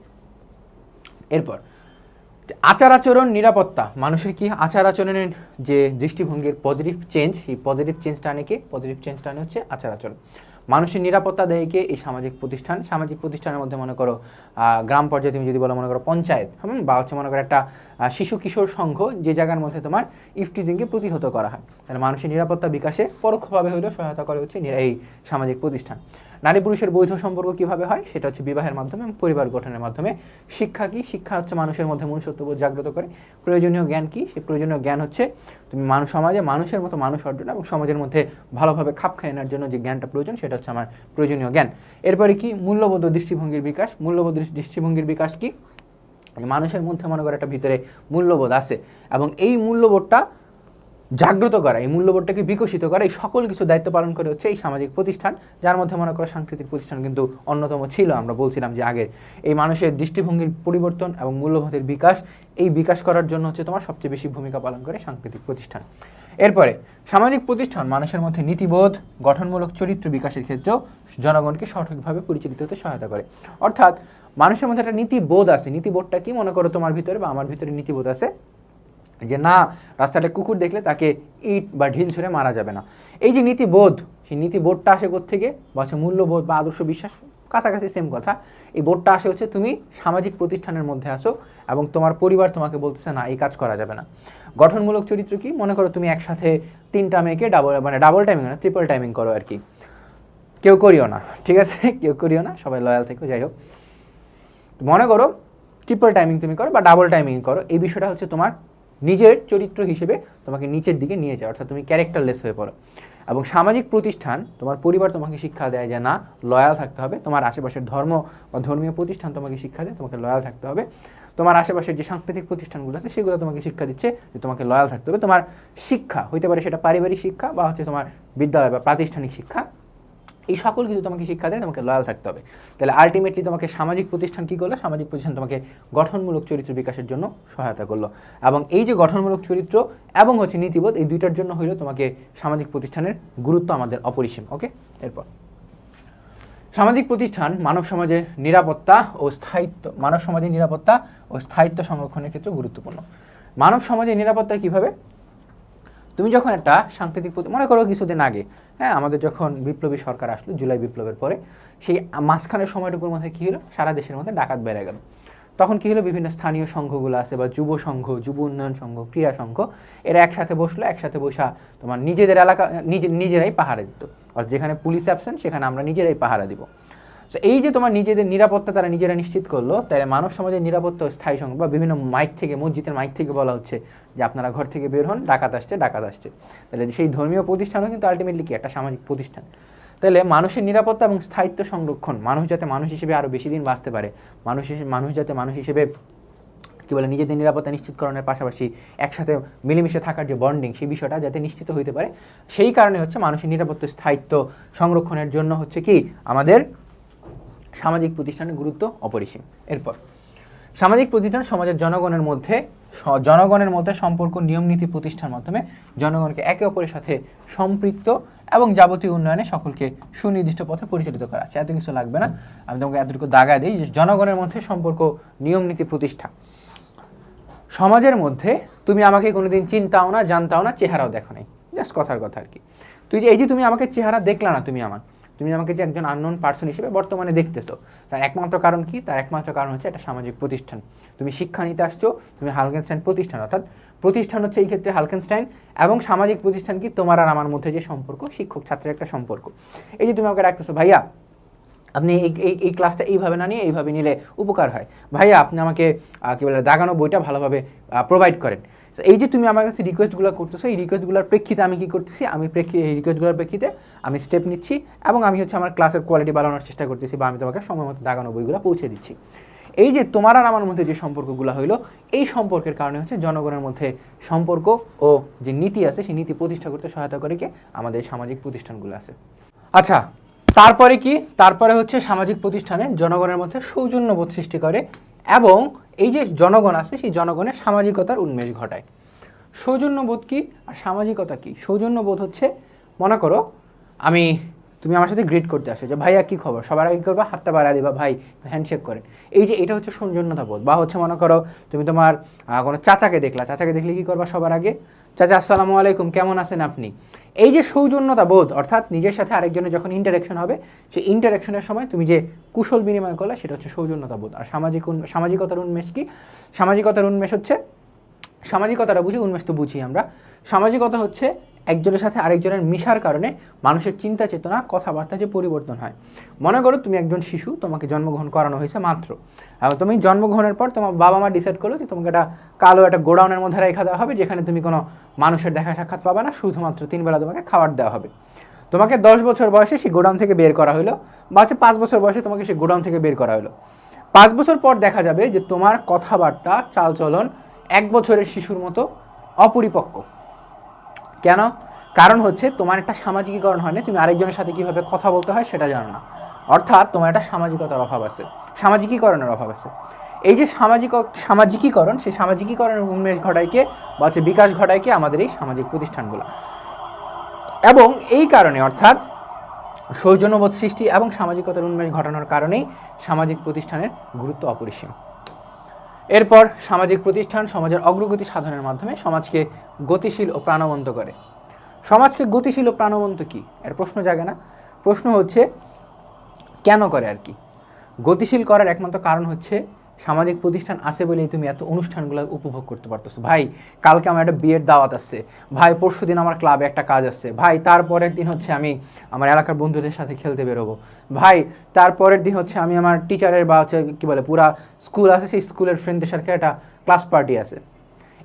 এরপর আচার আচরণ, নিরাপত্তা, মানুষের কি আচার আচরণের যে দৃষ্টিভঙ্গির পজিটিভ চেঞ্জ, সেই পজিটিভ চেঞ্জটা আনে কি? পজিটিভ চেঞ্জটা আনে হচ্ছে আচার আচরণ। মানুষের নিরাপত্তা দেয় কে? এই সামাজিক প্রতিষ্ঠান। সামাজিক প্রতিষ্ঠানের মধ্যে মনে করো গ্রাম পর্যায়ে তুমি যদি বলো মনে করো পঞ্চায়েত, বা হচ্ছে মনে করো একটা শিশু কিশোর সংঘ, যে জায়গার মধ্যে তোমার ইফটিজিংকে প্রতিহত করা হয়, তাহলে মানুষের নিরাপত্তা বিকাশে পরোক্ষভাবে হলেও সহায়তা করে হচ্ছে এই সামাজিক প্রতিষ্ঠান। নারী পুরুষের বৈধ সম্পর্ক কীভাবে হয়? সেটা হচ্ছে বিবাহের মাধ্যমে, পরিবার গঠনের মাধ্যমে। শিক্ষা কি? শিক্ষা হচ্ছে মানুষের মধ্যে মনুষ্যত্ববোধ জাগ্রত করে। প্রয়োজনীয় জ্ঞান কি? সেই প্রয়োজনীয় জ্ঞান হচ্ছে তুমি সমাজে মানুষের মতো মানুষ অর্জন এবং সমাজের মধ্যে ভালোভাবে খাপ খাইয়ে নেওয়ার জন্য যে জ্ঞানটা প্রয়োজন সেটা হচ্ছে আমার প্রয়োজনীয় জ্ঞান। এরপরে কি? মূল্যবোধ দৃষ্টিভঙ্গির বিকাশ। মূল্যবোধ দৃষ্টিভঙ্গির বিকাশ কি? মানুষের মধ্যে মনে করে একটা ভিতরে মূল্যবোধ আছে এবং এই মূল্যবোধটা জাগ্রত করা, এই মূল্যবোধটাকে বিকশিত করা, এই সকল কিছু দায়িত্ব পালন করে হচ্ছে এই সামাজিক প্রতিষ্ঠান, যার মধ্যে মনে করো সাংস্কৃতিক প্রতিষ্ঠান কিন্তু অন্যতম ছিল। আমরা বলছিলাম যে আগের এই মানুষের দৃষ্টিভঙ্গির পরিবর্তন এবং মূল্যবোধের বিকাশ, এই বিকাশ করার জন্য হচ্ছে তোমার সবচেয়ে বেশি ভূমিকা পালন করে সাংস্কৃতিক প্রতিষ্ঠান। এরপরে সামাজিক প্রতিষ্ঠান মানুষের মধ্যে নীতিবোধ, গঠনমূলক চরিত্র বিকাশের ক্ষেত্রেও জনগণকে সঠিকভাবে পরিচালিত হতে সহায়তা করে। অর্থাৎ মানুষের মধ্যে একটা নীতিবোধ আছে। নীতিবোধটা কি? মনে করো তোমার ভিতরে বা আমার ভিতরে নীতিবোধ আছে যে না, রাস্তাটা কুকুর দেখলে তাকে ইট বা ঢিল ছুঁড়ে মারা যাবে না। এই যে নীতিবোধ, সেই নীতিবোধটা আসে কোত্থেকে? বা হচ্ছে মূল্যবোধ বা আদর্শ বিশ্বাস কাছাকাছি সেম কথা। এই বোধটা আসে হচ্ছে তুমি সামাজিক প্রতিষ্ঠানের মধ্যে আসো এবং তোমার পরিবার তোমাকে বলতেছে না এই কাজ করা যাবে না। গঠনমূলক চরিত্র কি, মনে করো তুমি একসাথে 3টা মেয়েকে ডাবল টাইমিং না ট্রিপল টাইমিং করো আর কি, কেউ করিও না, ঠিক আছে, কেউ করিও না, সবাই লয়াল থেকো। যাই হোক, মনে করো ট্রিপল টাইমিং তুমি করো বা ডাবল টাইমিং করো, এই বিষয়টা হচ্ছে তোমার নিজের চরিত্র হিসেবে তোমাকে নিচের দিকে নিয়ে যায়, অর্থাৎ তুমি ক্যারেক্টারলেস হয়ে পড়ো। এবং সামাজিক প্রতিষ্ঠান, তোমার পরিবার তোমাকে শিক্ষা দেয় যে না লয়াল থাকতে হবে, তোমার আশেপাশের ধর্ম বা ধর্মীয় প্রতিষ্ঠান তোমাকে শিক্ষা দেয় তোমাকে লয়াল থাকতে হবে, তোমার আশেপাশের যে সাংস্কৃতিক প্রতিষ্ঠানগুলো আছে সেগুলো তোমাকে শিক্ষা দিচ্ছে যে তোমাকে লয়াল থাকতে হবে। তোমার শিক্ষা হইতে পারে সেটা পারিবারিক শিক্ষা বা হচ্ছে তোমার বিদ্যালয় বা প্রাতিষ্ঠানিক শিক্ষা, এই সকল কিছু তোমাকে শিক্ষা দেয় তোমাকে লয়াল থাকতে হবে। তাহলে আলটিমেটলি তোমাকে সামাজিক প্রতিষ্ঠান কী করলো, সামাজিক প্রতিষ্ঠান তোমাকে গঠনমূলক চরিত্র বিকাশের জন্য সহায়তা করলো। এবং এই যে গঠনমূলক চরিত্র এবং হচ্ছে নীতিবোধ, এই দুইটার জন্য হইলো তোমাকে সামাজিক প্রতিষ্ঠানের গুরুত্ব আমাদের অপরিসীম। ওকে, এরপর সামাজিক প্রতিষ্ঠান মানব সমাজের নিরাপত্তা ও স্থায়িত্ব সংরক্ষণের ক্ষেত্রে গুরুত্বপূর্ণ। মানব সমাজের নিরাপত্তা কিভাবে, তুমি যখন একটা সাংস্কৃতিক মনে করো কিছুদিন আগে, হ্যাঁ, আমাদের যখন বিপ্লবী সরকার আসলো জুলাই বিপ্লবের পরে, সেই মাঝখানের সময়টুকুর মধ্যে কী হলো, সারা দেশের মধ্যে ডাকাত বেড়ে গেল। তখন কী হলো, বিভিন্ন স্থানীয় সংঘগুলো আছে বা যুব সংঘ, যুব উন্নয়ন সংঘ, ক্রীড়া সংঘ, এরা একসাথে বসলো, একসাথে বসা তোমার নিজেদের এলাকা নিজেরাই পাহারা দিত। আর যেখানে পুলিশ অ্যাবসেন্ট সেখানে আমরা নিজেরাই পাহারা দিব। তো এই যে তোমার নিজেদের নিরাপত্তা তারা নিজেরা নিশ্চিত করলো, তাহলে মানব সমাজের নিরাপত্তা স্থায়ী সংঘ বা বিভিন্ন মাইক থেকে, মসজিদের মাইক থেকে বলা হচ্ছে যে আপনারা ঘর থেকে বের হন, ডাকাত আসছে। তাহলে সেই ধর্মীয় প্রতিষ্ঠানও কিন্তু আলটিমেটলি কি একটা সামাজিক প্রতিষ্ঠান। তাহলে মানুষের নিরাপত্তা এবং স্থায়িত্ব সংরক্ষণ, মানুষ যাতে মানুষ হিসেবে আরও বেশি দিন বাঁচতে পারে, মানুষ যাতে মানুষ হিসেবে কী বলে নিজেদের নিরাপত্তা নিশ্চিতকরণের পাশাপাশি একসাথে মিলেমিশে থাকার যে বন্ডিং, সেই বিষয়টা যাতে নিশ্চিত হইতে পারে, সেই কারণে হচ্ছে মানুষের নিরাপত্তা স্থায়িত্ব সংরক্ষণের জন্য হচ্ছে কি আমাদের সামাজিক প্রতিষ্ঠানের গুরুত্ব অপরিসীম। এরপর সামাজিক প্রতিষ্ঠান সমাজের জনগণের মধ্যে সম্পর্ক, নিয়মনীতি প্রতিষ্ঠার মাধ্যমে জনগণকে একে অপরের সাথে সম্পৃক্ত এবং যাবতীয় উন্নয়নে সকলকে সুনির্দিষ্ট পথে পরিচালিত করা আছে। এত কিছু লাগবে না, আমি তোমাকে এতটুকু দাগা দিই যে জনগণের মধ্যে সম্পর্ক, নিয়মনীতি প্রতিষ্ঠা। সমাজের মধ্যে তুমি আমাকে কোনোদিন চিন্তাও না, জানতাও না, চেহারাও দেখো নাই, জাস্ট কথার কথা আর কি। তুমি আমাকে চেহারা দেখলা না, তুমি আমাকে যে একজন আননোন পার্সন হিসেবে বর্তমানে দেখতেছো, তার একমাত্র কারণ কি? তার একমাত্র কারণ হচ্ছে একটা সামাজিক প্রতিষ্ঠান। তুমি শিক্ষা নিতে আসছো, তুমি হালকেনস্টাইন প্রতিষ্ঠান, অর্থাৎ প্রতিষ্ঠান হচ্ছে এই ক্ষেত্রে হালকেনস্টাইন, এবং সামাজিক প্রতিষ্ঠান কি তোমার আর আমার মধ্যে যে সম্পর্ক, শিক্ষক ছাত্রের একটা সম্পর্ক। এই যে তুমি আমাকে ডাকতেছো, ভাইয়া আপনি এই ক্লাসটা এইভাবে না নিয়ে এইভাবে নিলে উপকার হয়, ভাইয়া আপনি আমাকে কী বলে দাগানো বইটা ভালোভাবে প্রোভাইড করেন। এই যে তুমি আমার কাছে রিকোয়েস্টগুলো করতেছো, এই রিকোয়েস্টগুলোর প্রেক্ষিতে আমি কী করতেছি, এই রিকোয়েস্টগুলোর প্রেক্ষিতে আমি স্টেপ নিচ্ছি এবং আমি হচ্ছে আমার ক্লাসের কোয়ালিটি বাড়ানোর চেষ্টা করতেছি, বা আমি তোমাকে সময় মতো দাগানো বইগুলো পৌঁছে দিচ্ছি। এই যে তোমার আর আমার মধ্যে যে সম্পর্কগুলো হইলো, এই সম্পর্কের কারণে হচ্ছে জনগণের মধ্যে সম্পর্ক ও যে নীতি আছে সেই নীতি প্রতিষ্ঠা করতে সহায়তা করে কি আমাদের সামাজিক প্রতিষ্ঠানগুলো আছে। আচ্ছা, তারপরে হচ্ছে সামাজিক প্রতিষ্ঠানে জনগণের মধ্যে সৌজন্যবোধ সৃষ্টি করে এবং এই যে জনগণ আছে সেই জনগণের সামাজিকতার উন্মেষ ঘটায়। সৌজন্যবোধ কি আর সামাজিকতা কি? সৌজন্যবোধ হচ্ছে, মনে করো তুমি আমার সাথে গ্রিট করতে আসো যে ভাইয়া কী খবর, সবার আগে করবা হাতটা বাড়া দিবা, ভাই হ্যান্ডশেক করেন। এই যে এটা হচ্ছে সৌজন্যতা বোধ। বা হচ্ছে মনে করো তুমি তোমার কোনো চাচাকে দেখলে কী করবা, সবার আগে চাচা আসসালামু আলাইকুম, কেমন আছেন আপনি। এই যে সৌজন্যতা বোধ, অর্থাৎ নিজের সাথে আরেকজনের যখন ইন্টারাকশন হবে, সেই ইন্টারাকশনের সময় তুমি যে কুশল বিনিময় করলে সেটা হচ্ছে সৌজন্যতা বোধ। আর সামাজিকতার উন্মেষ কি? সামাজিকতার উন্মেষ হচ্ছে, সামাজিকতাটা বুঝি, উন্মেষ তো বুঝি আমরা। সামাজিকতা হচ্ছে একজনের সাথে আরেকজনের মিশার কারণে মানুষের চিন্তা চেতনা, কথাবার্তা যে পরিবর্তন হয়। মনে করো তুমি একজন শিশু, তোমাকে জন্মগ্রহণ করানো হয়েছে মাত্র, এবং তুমি জন্মগ্রহণের পর তোমার বাবা মা ডিসাইড করলো যে তোমাকে একটা গোডাউনের মধ্যে রেখে দেওয়া হবে, যেখানে তুমি কোনো মানুষের দেখা সাক্ষাৎ পাবে না, শুধুমাত্র 3 বেলা তোমাকে খাবার দেওয়া হবে। তোমাকে 10 বছর বয়সে সেই গোডাউন থেকে বের করা হলো, বা হচ্ছে 5 বছর বয়সে তোমাকে সেই গোডাউন থেকে বের করা হলো। 5 বছর পর দেখা যাবে যে তোমার কথাবার্তা, চালচলন 1 বছরের শিশুর মতো অপরিপক্ক। কেন? কারণ হচ্ছে তোমার একটা সামাজিকীকরণ হয় না, তুমি আরেকজনের সাথে কীভাবে কথা বলতে হয় সেটা জানো না, অর্থাৎ তোমার একটা সামাজিকতার অভাব আছে, সামাজিকীকরণের অভাব আছে। এই যে সামাজিকীকরণ, সেই সামাজিকীকরণের উন্মেষ ঘটায়কে বা হচ্ছে বিকাশ ঘটায়কে আমাদের এই সামাজিক প্রতিষ্ঠানগুলো। এবং এই কারণে, অর্থাৎ সৌজন্যবোধ সৃষ্টি এবং সামাজিকতার উন্মেষ ঘটানোর কারণেই সামাজিক প্রতিষ্ঠানের গুরুত্ব অপরিসীম। এরপর সামাজিক প্রতিষ্ঠান সমাজের অগ্রগতি সাধনের মাধ্যমে সমাজকে গতিশীল ও প্রাণবন্ত করে। সমাজকে গতিশীল ও প্রাণবন্ত কি? এর প্রশ্ন জাগে না? প্রশ্ন হচ্ছে কেন করে আর কি? গতিশীল করার একমাত্র কারণ হচ্ছে সামাজিক প্রতিষ্ঠান আছে বলেই তুমি এত অনুষ্ঠানগুলো উপভোগ করতে পারতেছো। ভাই কালকে আমার একটা বিয়ের দাওয়াত আসছে, ভাই পরশু দিন আমার ক্লাবে একটা কাজ আসছে, ভাই তারপরের দিন হচ্ছে আমি আমার এলাকার বন্ধুদের সাথে খেলতে বেরোবো, ভাই তারপরের দিন হচ্ছে আমি আমার টিচারের বা হচ্ছে কী বলে পুরা স্কুল আছে সেই স্কুলের ফ্রেন্ডদের সাথে একটা ক্লাস পার্টি আছে।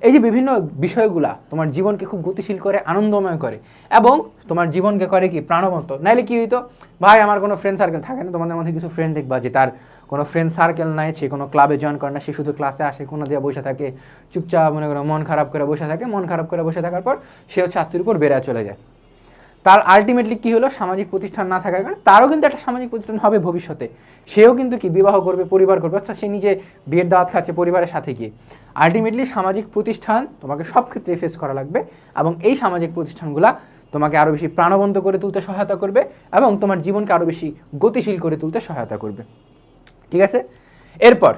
এই যে বিভিন্ন বিষয়গুলা তোমার জীবনকে খুব গতিশীল করে, আনন্দময় করে এবং তোমার জীবনকে করে কি প্রাণবন্ত। নাইলে কি হইতো, ভাই আমার কোনো ফ্রেন্ড সার্কেল থাকে না, তোমাদের মধ্যে কিছু ফ্রেন্ড দেখবা যে তার কোনো ফ্রেন্ড সার্কেল নাই, সে কোনো ক্লাবে জয়েন করে না, সে শুধু ক্লাসে আসে, কোনো দিয়ে বসে থাকে, চুপচাপ মনে করো মন খারাপ করে বসে থাকে, মন খারাপ করে বসে থাকার পর সে হচ্ছে আস্তির উপর বেড়ে চলে যায়। তার আলটিমেটলি কী হলো, সামাজিক প্রতিষ্ঠান না থাকার কারণে তারও কিন্তু একটা সামাজিক প্রতিষ্ঠান হবে ভবিষ্যতে, সেও কিন্তু কি বিবাহ করবে, পরিবার করবে, অর্থাৎ সে নিজে বিয়ের দাওয়াত খাচ্ছে পরিবারের সাথে গিয়ে। আলটিমেটলি সামাজিক প্রতিষ্ঠান তোমাকে সব ক্ষেত্রে ফেস করা লাগবে এবং এই সামাজিক প্রতিষ্ঠানগুলা তোমাকে আরও বেশি প্রাণবন্ত করে তুলতে সহায়তা করবে এবং তোমার জীবনকে আরও বেশি গতিশীল করে তুলতে সহায়তা করবে। ঠিক আছে, এরপর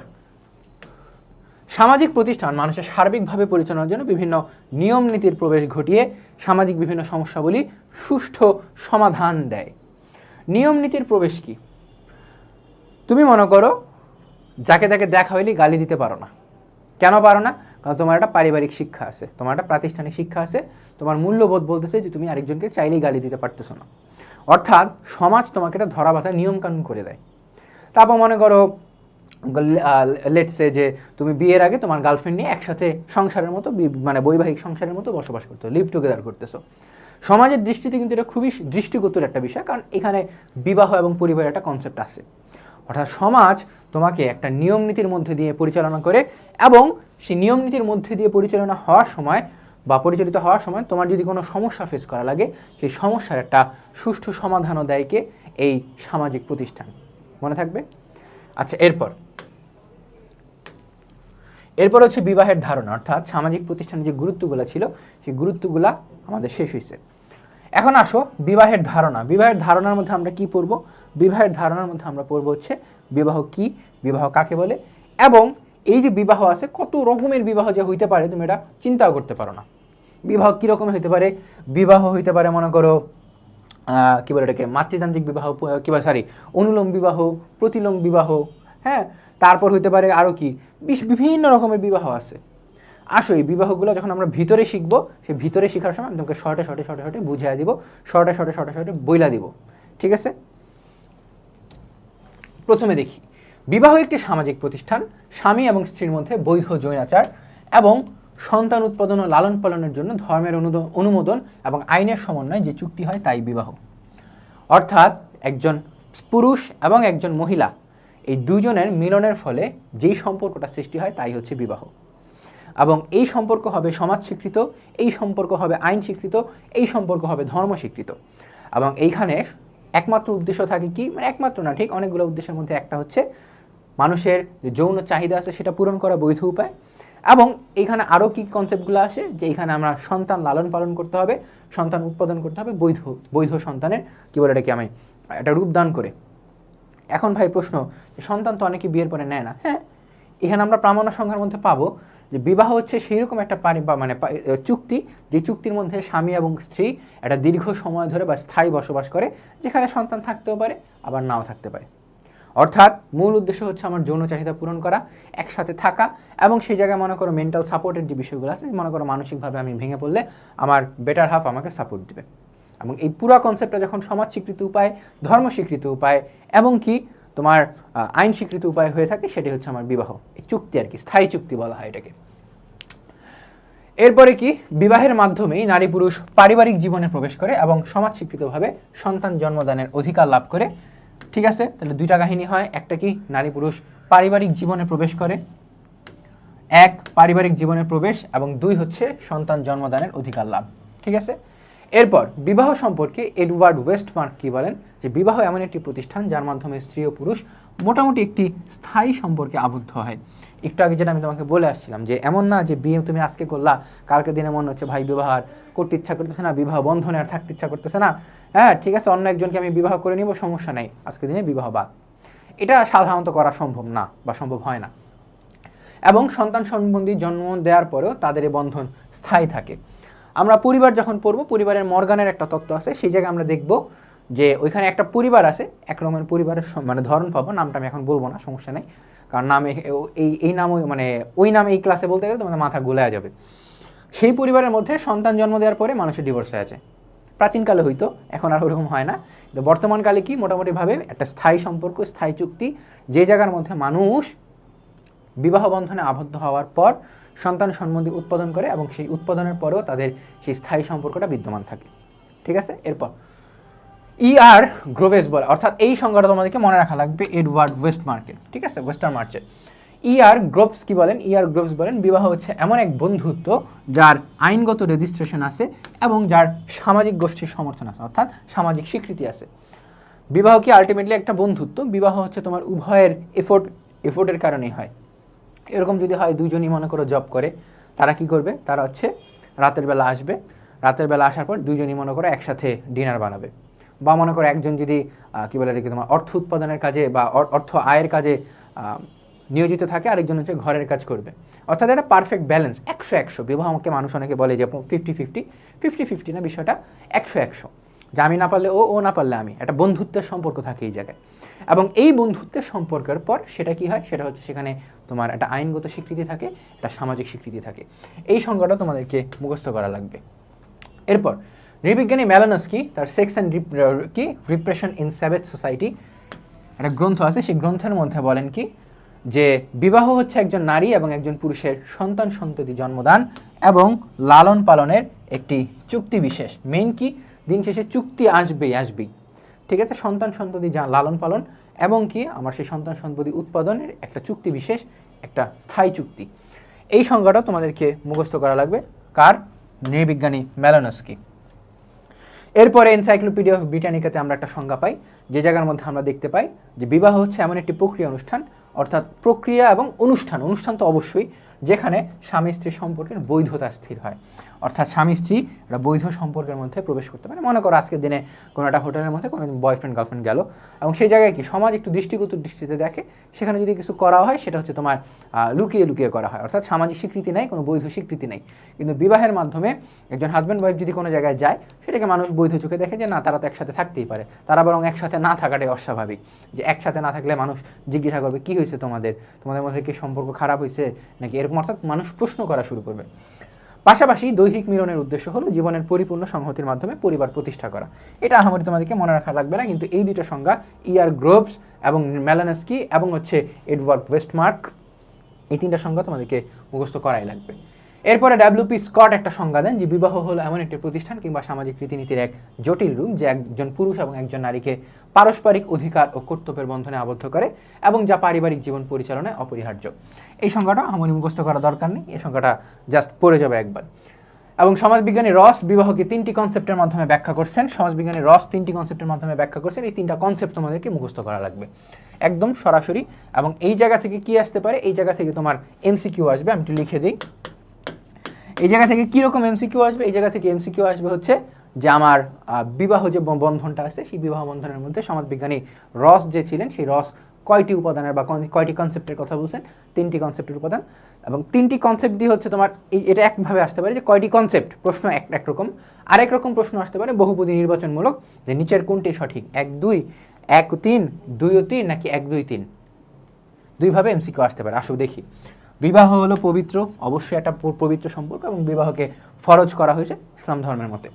সামাজিক প্রতিষ্ঠান মানুষের সার্বিকভাবে পরিচালনার জন্য বিভিন্ন নিয়ম নীতির প্রবেশ ঘটিয়ে সামাজিক বিভিন্ন সমস্যাগুলি সুষ্ঠু সমাধান দেয়। নিয়ম নীতির প্রবেশ কি? তুমি মনে করো যাকে তাকে দেখা হইলেই গালি দিতে পারো না। কেন পারো না? কারণ তোমার একটা পারিবারিক শিক্ষা আছে, তোমার একটা প্রাতিষ্ঠানিক শিক্ষা আছে, তোমার মূল্যবোধ বলতেছে যে তুমি আরেকজনকে চাইলেই গালি দিতে পারতেছো না। অর্থাৎ সমাজ তোমাকে একটা ধরা বাঁধা নিয়মকানুন করে দেয়। তারপর মনে করো লেটসে যে তুমি বিয়ের আগে তোমার গার্লফ্রেন্ড নিয়ে একসাথে সংসারের মতো মানে বৈবাহিক সংসারের মতো বসবাস করতেছো, লিভ টুগেদার করতেছো। সমাজের দৃষ্টিতে কিন্তু এটা খুবই দৃষ্টিগোচর একটা বিষয়, কারণ এখানে বিবাহ এবং পরিবারের একটা কনসেপ্ট আছে। অর্থাৎ সমাজ তোমাকে একটা নিয়ম নীতির মধ্যে দিয়ে পরিচালনা করে এবং সেই নিয়ম নীতির মধ্যে দিয়ে পরিচালনা হওয়ার সময় বা পরিচালিত হওয়ার সময় তোমার যদি কোনো সমস্যা ফেস করা লাগে, সেই সমস্যার একটা সুষ্ঠু সমাধানও দেয় কে? এই সামাজিক প্রতিষ্ঠান। মনে থাকবে? আচ্ছা, এরপর হচ্ছে বিবাহের ধারণা, অর্থাৎ সামাজিক প্রতিষ্ঠানের যে গুরুত্বগুলো ছিল সেই গুরুত্বগুলা আমাদের শেষ হয়েছে। এখন আসো বিবাহের ধারণা। বিবাহের ধারণার মধ্যে আমরা কি পড়ব? বিবাহের ধারণার মধ্যে আমরা পড়ব হচ্ছে বিবাহ কি, বিবাহ কাকে বলে, এবং এই যে বিবাহ আছে কত রকমের বিবাহ যে হইতে পারে তুমি এটা চিন্তাও করতে পারো না। বিবাহ কীরকম হইতে পারে? বিবাহ হইতে পারে মনে করো কী বলে এটাকে মাতৃতান্ত্রিক বিবাহ, অনুলোম বিবাহ, প্রতিলোম বিবাহ, হ্যাঁ, তারপর হইতে পারে আরও কি বিভিন্ন রকমের বিবাহ আছে। আসো এই বিবাহগুলো যখন আমরা ভিতরে শিখবো, সেই ভিতরে শেখার সময় আমি তোমাকে শর্টে বুঝিয়ে দিব, শর্টে বইলা দিব। ঠিক আছে, প্রথমে দেখি বিবাহ একটি সামাজিক প্রতিষ্ঠান, স্বামী এবং স্ত্রীর মধ্যে বৈধ যৌনাচার এবং সন্তান উৎপাদন ও লালন পালনের জন্য ধর্মের অনুমোদন এবং আইনের সমন্বয়ে যে চুক্তি হয় তাই বিবাহ। অর্থাৎ একজন পুরুষ এবং একজন মহিলা এই দুজনের মিলনের ফলে যেই সম্পর্কটা সৃষ্টি হয় তাই হচ্ছে বিবাহ। এবং এই সম্পর্ক হবে সমাজ স্বীকৃত, এই সম্পর্ক হবে আইন স্বীকৃত, এই সম্পর্ক হবে ধর্ম স্বীকৃত। এবং এইখানে একমাত্র উদ্দেশ্য থাকে কি, মানে একমাত্র না, ঠিক অনেকগুলো উদ্দেশ্যের মধ্যে একটা হচ্ছে মানুষের যে যৌন চাহিদা আছে সেটা পূরণ করা বৈধ উপায়। এবং এইখানে আরও কি কনসেপ্টগুলো আসে যে এইখানে আমরা সন্তান লালন পালন করতে হবে, সন্তান উৎপাদন করতে হবে বৈধ সন্তানের কী বলে এটাকে আমি একটা রূপদান করে। এখন ভাই প্রশ্ন, সন্তান তো অনেকে বিয়ের পরে নেয় না। হ্যাঁ, এখানে আমরা প্রামাণ্য সংখ্যার মধ্যে পাবো যে বিবাহ হচ্ছে সেইরকম একটা চুক্তি, যে চুক্তির মধ্যে স্বামী এবং স্ত্রী একটা দীর্ঘ সময় ধরে বা স্থায়ী বসবাস করে, যেখানে সন্তান থাকতেও পারে আবার নাও থাকতে পারে। অর্থাৎ মূল উদ্দেশ্য হচ্ছে আমার যৌন চাহিদা পূরণ করা, একসাথে থাকা, এবং সেই জায়গায় মনে করো মেন্টাল সাপোর্টের যে বিষয়গুলো আছে, মনে করো মানসিকভাবে আমি ভেঙে পড়লে আমার বেটার হাফ আমাকে সাপোর্ট দেবে। এবং এই পুরো কনসেপ্টটা যখন সমাজ স্বীকৃত উপায়, ধর্ম স্বীকৃত উপায় এবং কি তোমার আইন স্বীকৃত উপায় হয়ে থাকে, সেটি হচ্ছে আমার বিবাহ। এই চুক্তি আর কি, স্থায়ী চুক্তি বলা হয় এটাকে। এরপরে কি, বিবাহের মাধ্যমেই নারী পুরুষ পারিবারিক জীবনে প্রবেশ করে এবং সমাজ স্বীকৃতভাবে সন্তান জন্মদানের অধিকার লাভ করে। ঠিক আছে, তাহলে দুইটা কাহিনী হয়, একটা কি নারী পুরুষ পারিবারিক জীবনে প্রবেশ করে, এক পারিবারিক জীবনে প্রবেশ, এবং দুই হচ্ছে সন্তান জন্মদানের অধিকার লাভ। ঠিক আছে, এরপর বিবাহ সম্পর্কে এডওয়ার্ড ওয়েস্টমার্ক কি বলেন, যে বিবাহ এমন একটি প্রতিষ্ঠান যার মাধ্যমে স্ত্রী ও পুরুষ মোটামুটি একটি স্থায়ী সম্পর্কে আবদ্ধ হয়। একটু আগে যেটা আমি তোমাকে বলে আসছিলাম যে এমন না যে বিয়ে তুমি আজকে করলা, কালকে দিনে মনে হচ্ছে ভাই বিবাহ আর করতে ইচ্ছা করতেছে না, বিবাহ বন্ধনে আর থাকতে ইচ্ছা করতেছে না, হ্যাঁ ঠিক আছে অন্য একজনকে আমি বিবাহ করে নিব, সমস্যা নেই, আজকে দিনে বিবাহ বাদ। এটা সাধারণত করা সম্ভব না বা সম্ভব হয় না। এবং সন্তান সম্বন্ধী জন্ম দেওয়ার পরেও তাদের এই বন্ধন স্থায়ী থাকে। আমরা পরিবার যখন পড়ব, পরিবারের মর্গানের একটা তত্ত্ব আছে, সেই জায়গায় আমরা দেখব যে ওইখানে একটা পরিবার আছে, এক রকমের পরিবারের মানে ধরন পাবো, নামটা আমি এখন বলবো না, সমস্যা নেই, কারণ নামে এই নাম মানে ওই নাম এই ক্লাসে বলতে গেলে তোমাদের মাথা গোলায় যাবে। সেই পরিবারের মধ্যে সন্তান জন্ম দেওয়ার পরে মানুষের ডিভোর্স হয়ে আছে। প্রাচীনকালে হইতো, এখন আর ওরকম হয় না, কিন্তু বর্তমানকালে কি মোটামুটিভাবে একটা স্থায়ী সম্পর্ক, স্থায়ী চুক্তি, যে জায়গার মধ্যে মানুষ বিবাহ বন্ধনে আবদ্ধ হওয়ার পর সন্তান সম্বন্ধী উৎপাদন করে এবং সেই উৎপাদনের পরেও তাদের সেই স্থায়ী সম্পর্কটা বিদ্যমান থাকে। ঠিক আছে, এরপর E.R. গ্রোভেস বলে, অর্থাৎ এই সংজ্ঞাটা তোমাদেরকে মনে রাখা লাগবে, এডওয়ার্ড ওয়েস্টমার্কের। ঠিক আছে, ওয়েস্টার মার্চের E.R. গ্রোভস কি বলেন? E.R. গ্রোভস বলেন বিবাহ হচ্ছে এমন এক বন্ধুত্ব যার আইনগত রেজিস্ট্রেশন আছে এবং যার সামাজিক গোষ্ঠীর সমর্থন আছে, অর্থাৎ সামাজিক স্বীকৃতি আছে। বিবাহ কি আলটিমেটলি একটা বন্ধুত্ব? বিবাহ হচ্ছে তোমার উভয়ের এফোর্টের কারণেই হয়। এরকম যদি হয় দুজনই মনে করো জব করে, তারা কি করবে? তারা হচ্ছে রাতের বেলা আসবে, রাতের বেলা আসার পর দুজনই মনে করো একসাথে ডিনার বানাবে, বা মনে করো একজন যদি কী বলে রেখে তোমার অর্থ উৎপাদনের কাজে বা অর্থ আয়ের কাজে নিয়োজিত থাকে, আরেকজন হচ্ছে ঘরের কাজ করবে। অর্থাৎ একটা পারফেক্ট ব্যালেন্স, 100-100। বিবাহকে মানুষ অনেকে বলে যে 50-50 না, বিষয়টা 100-100, যে আমি না পারলে ও না পারলে আমি, একটা বন্ধুত্বের সম্পর্ক থাকে এই জায়গায়। এবং এই বন্ধুত্বের সম্পর্কের পর সেটা কি হয়? সেটা হচ্ছে সেখানে তোমার একটা আইনগত স্বীকৃতি থাকে, একটা সামাজিক স্বীকৃতি থাকে। এই সংজ্ঞাটা তোমাদেরকে মুখস্থ করা লাগবে। এরপর নৃবিজ্ঞানী ম্যালোনস্কি তার sex and repression in savage society একটা গ্রন্থ আছে, সেই গ্রন্থের মধ্যে বলেন কি, যে বিবাহ হচ্ছে একজন নারী এবং একজন পুরুষের সন্তান সন্ততি জন্মদান এবং লালন পালনের একটি চুক্তি বিশেষ। মেইন কি, দিন শেষে চুক্তি আসবেই। ঠিক আছে, সন্তান সন্ততি লালন পালন এবং কি আমার সেই সন্তান সন্ততি উৎপাদনের একটা চুক্তি বিশেষ, একটা স্থায়ী চুক্তি। এই সংজ্ঞাটা তোমাদেরকে মুখস্থ করা লাগবে। কার? নৃবিজ্ঞানী ম্যালোনস্কি। এরপরে এনসাইক্লোপিডিয়া অফ ব্রিটানিকাতে আমরা একটা সংজ্ঞা পাই, যে জায়গার মধ্যে আমরা দেখতে পাই যে বিবাহ হচ্ছে এমন একটি প্রক্রিয়া অনুষ্ঠান, অর্থাৎ প্রক্রিয়া এবং অনুষ্ঠান তো অবশ্যই, যেখানে স্বামী স্ত্রীর সম্পর্কের বৈধতা স্থির হয়। অর্থাৎ স্বামী স্ত্রী একটা বৈধ সম্পর্কের মধ্যে প্রবেশ করতে পারে। মনে করো আজকের দিনে কোনো একটা হোটেলের মধ্যে কোনো বয়ফ্রেন্ড গার্লফ্রেন্ড গেল, এবং সেই জায়গায় কি সমাজ একটু দৃষ্টিগত দৃষ্টিতে দেখে, সেখানে যদি কিছু করা হয় সেটা হচ্ছে তোমার লুকিয়ে করা হয়, অর্থাৎ সামাজিক স্বীকৃতি নেই, কোনো বৈধ স্বীকৃতি নেই। কিন্তু বিবাহের মাধ্যমে একজন হাজব্যান্ড ওয়াইফ যদি কোনো জায়গায় যায়, সেটাকে মানুষ বৈধ চোখে দেখে যে না, তারা তো একসাথে থাকতেই পারে। তারা বরং একসাথে না থাকাটাই অস্বাভাবিক, যে একসাথে না থাকলে মানুষ জিজ্ঞাসা করবে কী হয়েছে তোমাদের মধ্যে কি সম্পর্ক খারাপ হয়েছে নাকি, এরকম। অর্থাৎ মানুষ প্রশ্ন করা শুরু করবে। পাশাপাশি দৈহিক মিলনের উদ্দেশ্য হলো জীবনের পরিপূর্ণ সংহতির মাধ্যমে পরিবার প্রতিষ্ঠা করা। এটা আমাদের তোমাদেরকে মনে রাখা লাগবে না, কিন্তু এই দুটো সংজ্ঞা E.R. গ্রোভস এবং ম্যালোনস্কি এবং হচ্ছে এডওয়ার্ড ওয়েস্টমার্ক, এই তিনটা সংজ্ঞা তোমাদেরকে মুখস্থ করাই লাগবে। এরপরে W.P. স্কট একটা সংজ্ঞা দেন যে বিবাহ হলো এমন একটি প্রতিষ্ঠান কিংবা সামাজিক রীতিনীতির এক জটিল রূপ, যে একজন পুরুষ এবং একজন নারীকে পারস্পরিক অধিকার ও কর্তব্যের বন্ধনে আবদ্ধ করে এবং যা পারিবারিক জীবন পরিচালনায় অপরিহার্য। এই সংজ্ঞাটা আমার মুখস্থ করা দরকার নেই, এই সংজ্ঞাটা জাস্ট পড়ে যাবে একবার। এবং সমাজবিজ্ঞানী রস বিবাহকে তিনটি কনসেপ্টের মাধ্যমে ব্যাখ্যা করছেন। সমাজবিজ্ঞানী রস তিনটি কনসেপ্টের মাধ্যমে ব্যাখ্যা করছেন। এই তিনটা কনসেপ্ট তোমাদেরকে মুখস্থ করা লাগবে একদম সরাসরি। এবং এই জায়গা থেকে কি আসতে পারে? এই জায়গা থেকে তোমার এমসিকিউ আসবে। আমি একটু লিখে দিই, এই জায়গা থেকে কীরকম এমসিকিউ আসবে। এই জায়গা থেকে এমসিকিউ আসবে হচ্ছে যে আমার বিবাহ যে বন্ধনটা আছে, সেই বিবাহ বন্ধনের মধ্যে সমাজবিজ্ঞানী রস যে ছিলেন, সেই রস কয়টি উপাদানের বা কয়টি কনসেপ্টের কথা বলছেন? তিনটি কনসেপ্টের উপাদান। এবং তিনটি কনসেপ্ট দিয়ে হচ্ছে তোমার এটা একভাবে আসতে পারে যে কয়টি কনসেপ্ট, প্রশ্ন একরকম। আরেক রকম প্রশ্ন আসতে পারে বহুপদী নির্বাচনমূলক, যে নিচের কোনটি সঠিক, 1-2, 1-3, 2-3 নাকি 1-2-3। দুইভাবে এমসিকিউ আসতে পারে। আসো দেখি। বিবাহ হলো পবিত্র, অবশ্যই একটা পবিত্র সম্পর্ক, এবং বিবাহকে ফরজ করা হয়েছে ইসলাম ধর্মের মতে।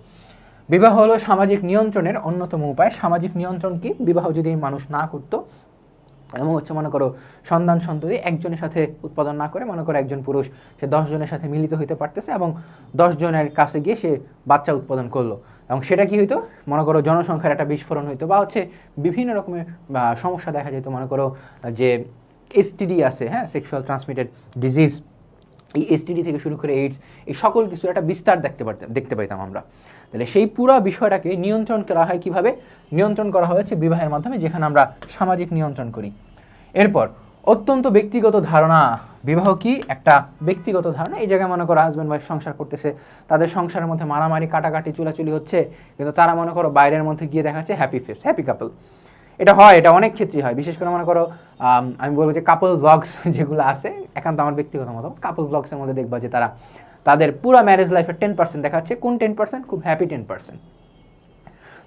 বিবাহ হলো সামাজিক নিয়ন্ত্রণের অন্যতম উপায়। সামাজিক নিয়ন্ত্রণ কি? বিবাহ যদি মানুষ না করতো, এবং হচ্ছে মনে করো সন্তান সন্ততি একজনের সাথে উৎপাদন না করে, মনে করো একজন পুরুষ সে 10 জনের সাথে মিলিত হইতে পারতেছে এবং 10 জনের কাছে গিয়ে সে বাচ্চা উৎপাদন করলো, এবং সেটা কি হইতো? মনে করো জনসংখ্যার একটা বিস্ফোরণ হইতো, বা হচ্ছে বিভিন্ন রকমের সমস্যা দেখা যেত। মনে করো যে এসটিডি আছে, হ্যাঁ, সেক্সুয়াল ট্রান্সমিটেড ডিজিজ, এই এসটিডি থেকে শুরু করে এইডস, এই সকল কিছুর একটা বিস্তার দেখতে পাইতাম আমরা। তাহলে সেই পুরো বিষয়টাকে নিয়ন্ত্রণ করা হয় কীভাবে? নিয়ন্ত্রণ করা হয়েছে বিবাহের মাধ্যমে, যেখানে আমরা সামাজিক নিয়ন্ত্রণ করি। এরপর অত্যন্ত ব্যক্তিগত ধারণা। বিবাহ কি? একটা ব্যক্তিগত ধারণা। এই জায়গায় মনে করো হাজব্যান্ড ওয়াইফ সংসার করতেছে, তাদের সংসারের মধ্যে মারামারি কাটাকাটি চুলাচুলি হচ্ছে, কিন্তু তারা মনে করো বাইরের মধ্যে গিয়ে দেখাচ্ছে হ্যাপি ফেস, হ্যাপি কাপল। এটা হয়, এটা অনেক ক্ষেত্রেই হয়। বিশেষ করে মনে করো আমি বলবো যে কাপল ব্লগস যেগুলো আছে, একান্ত আমার ব্যক্তিগত মত, কাপল ব্লগসের মধ্যে দেখবা যে তারা তাদের পুরো ম্যারেজ লাইফের 10% দেখাচ্ছে। কোন 10%? খুব হ্যাপি 10%।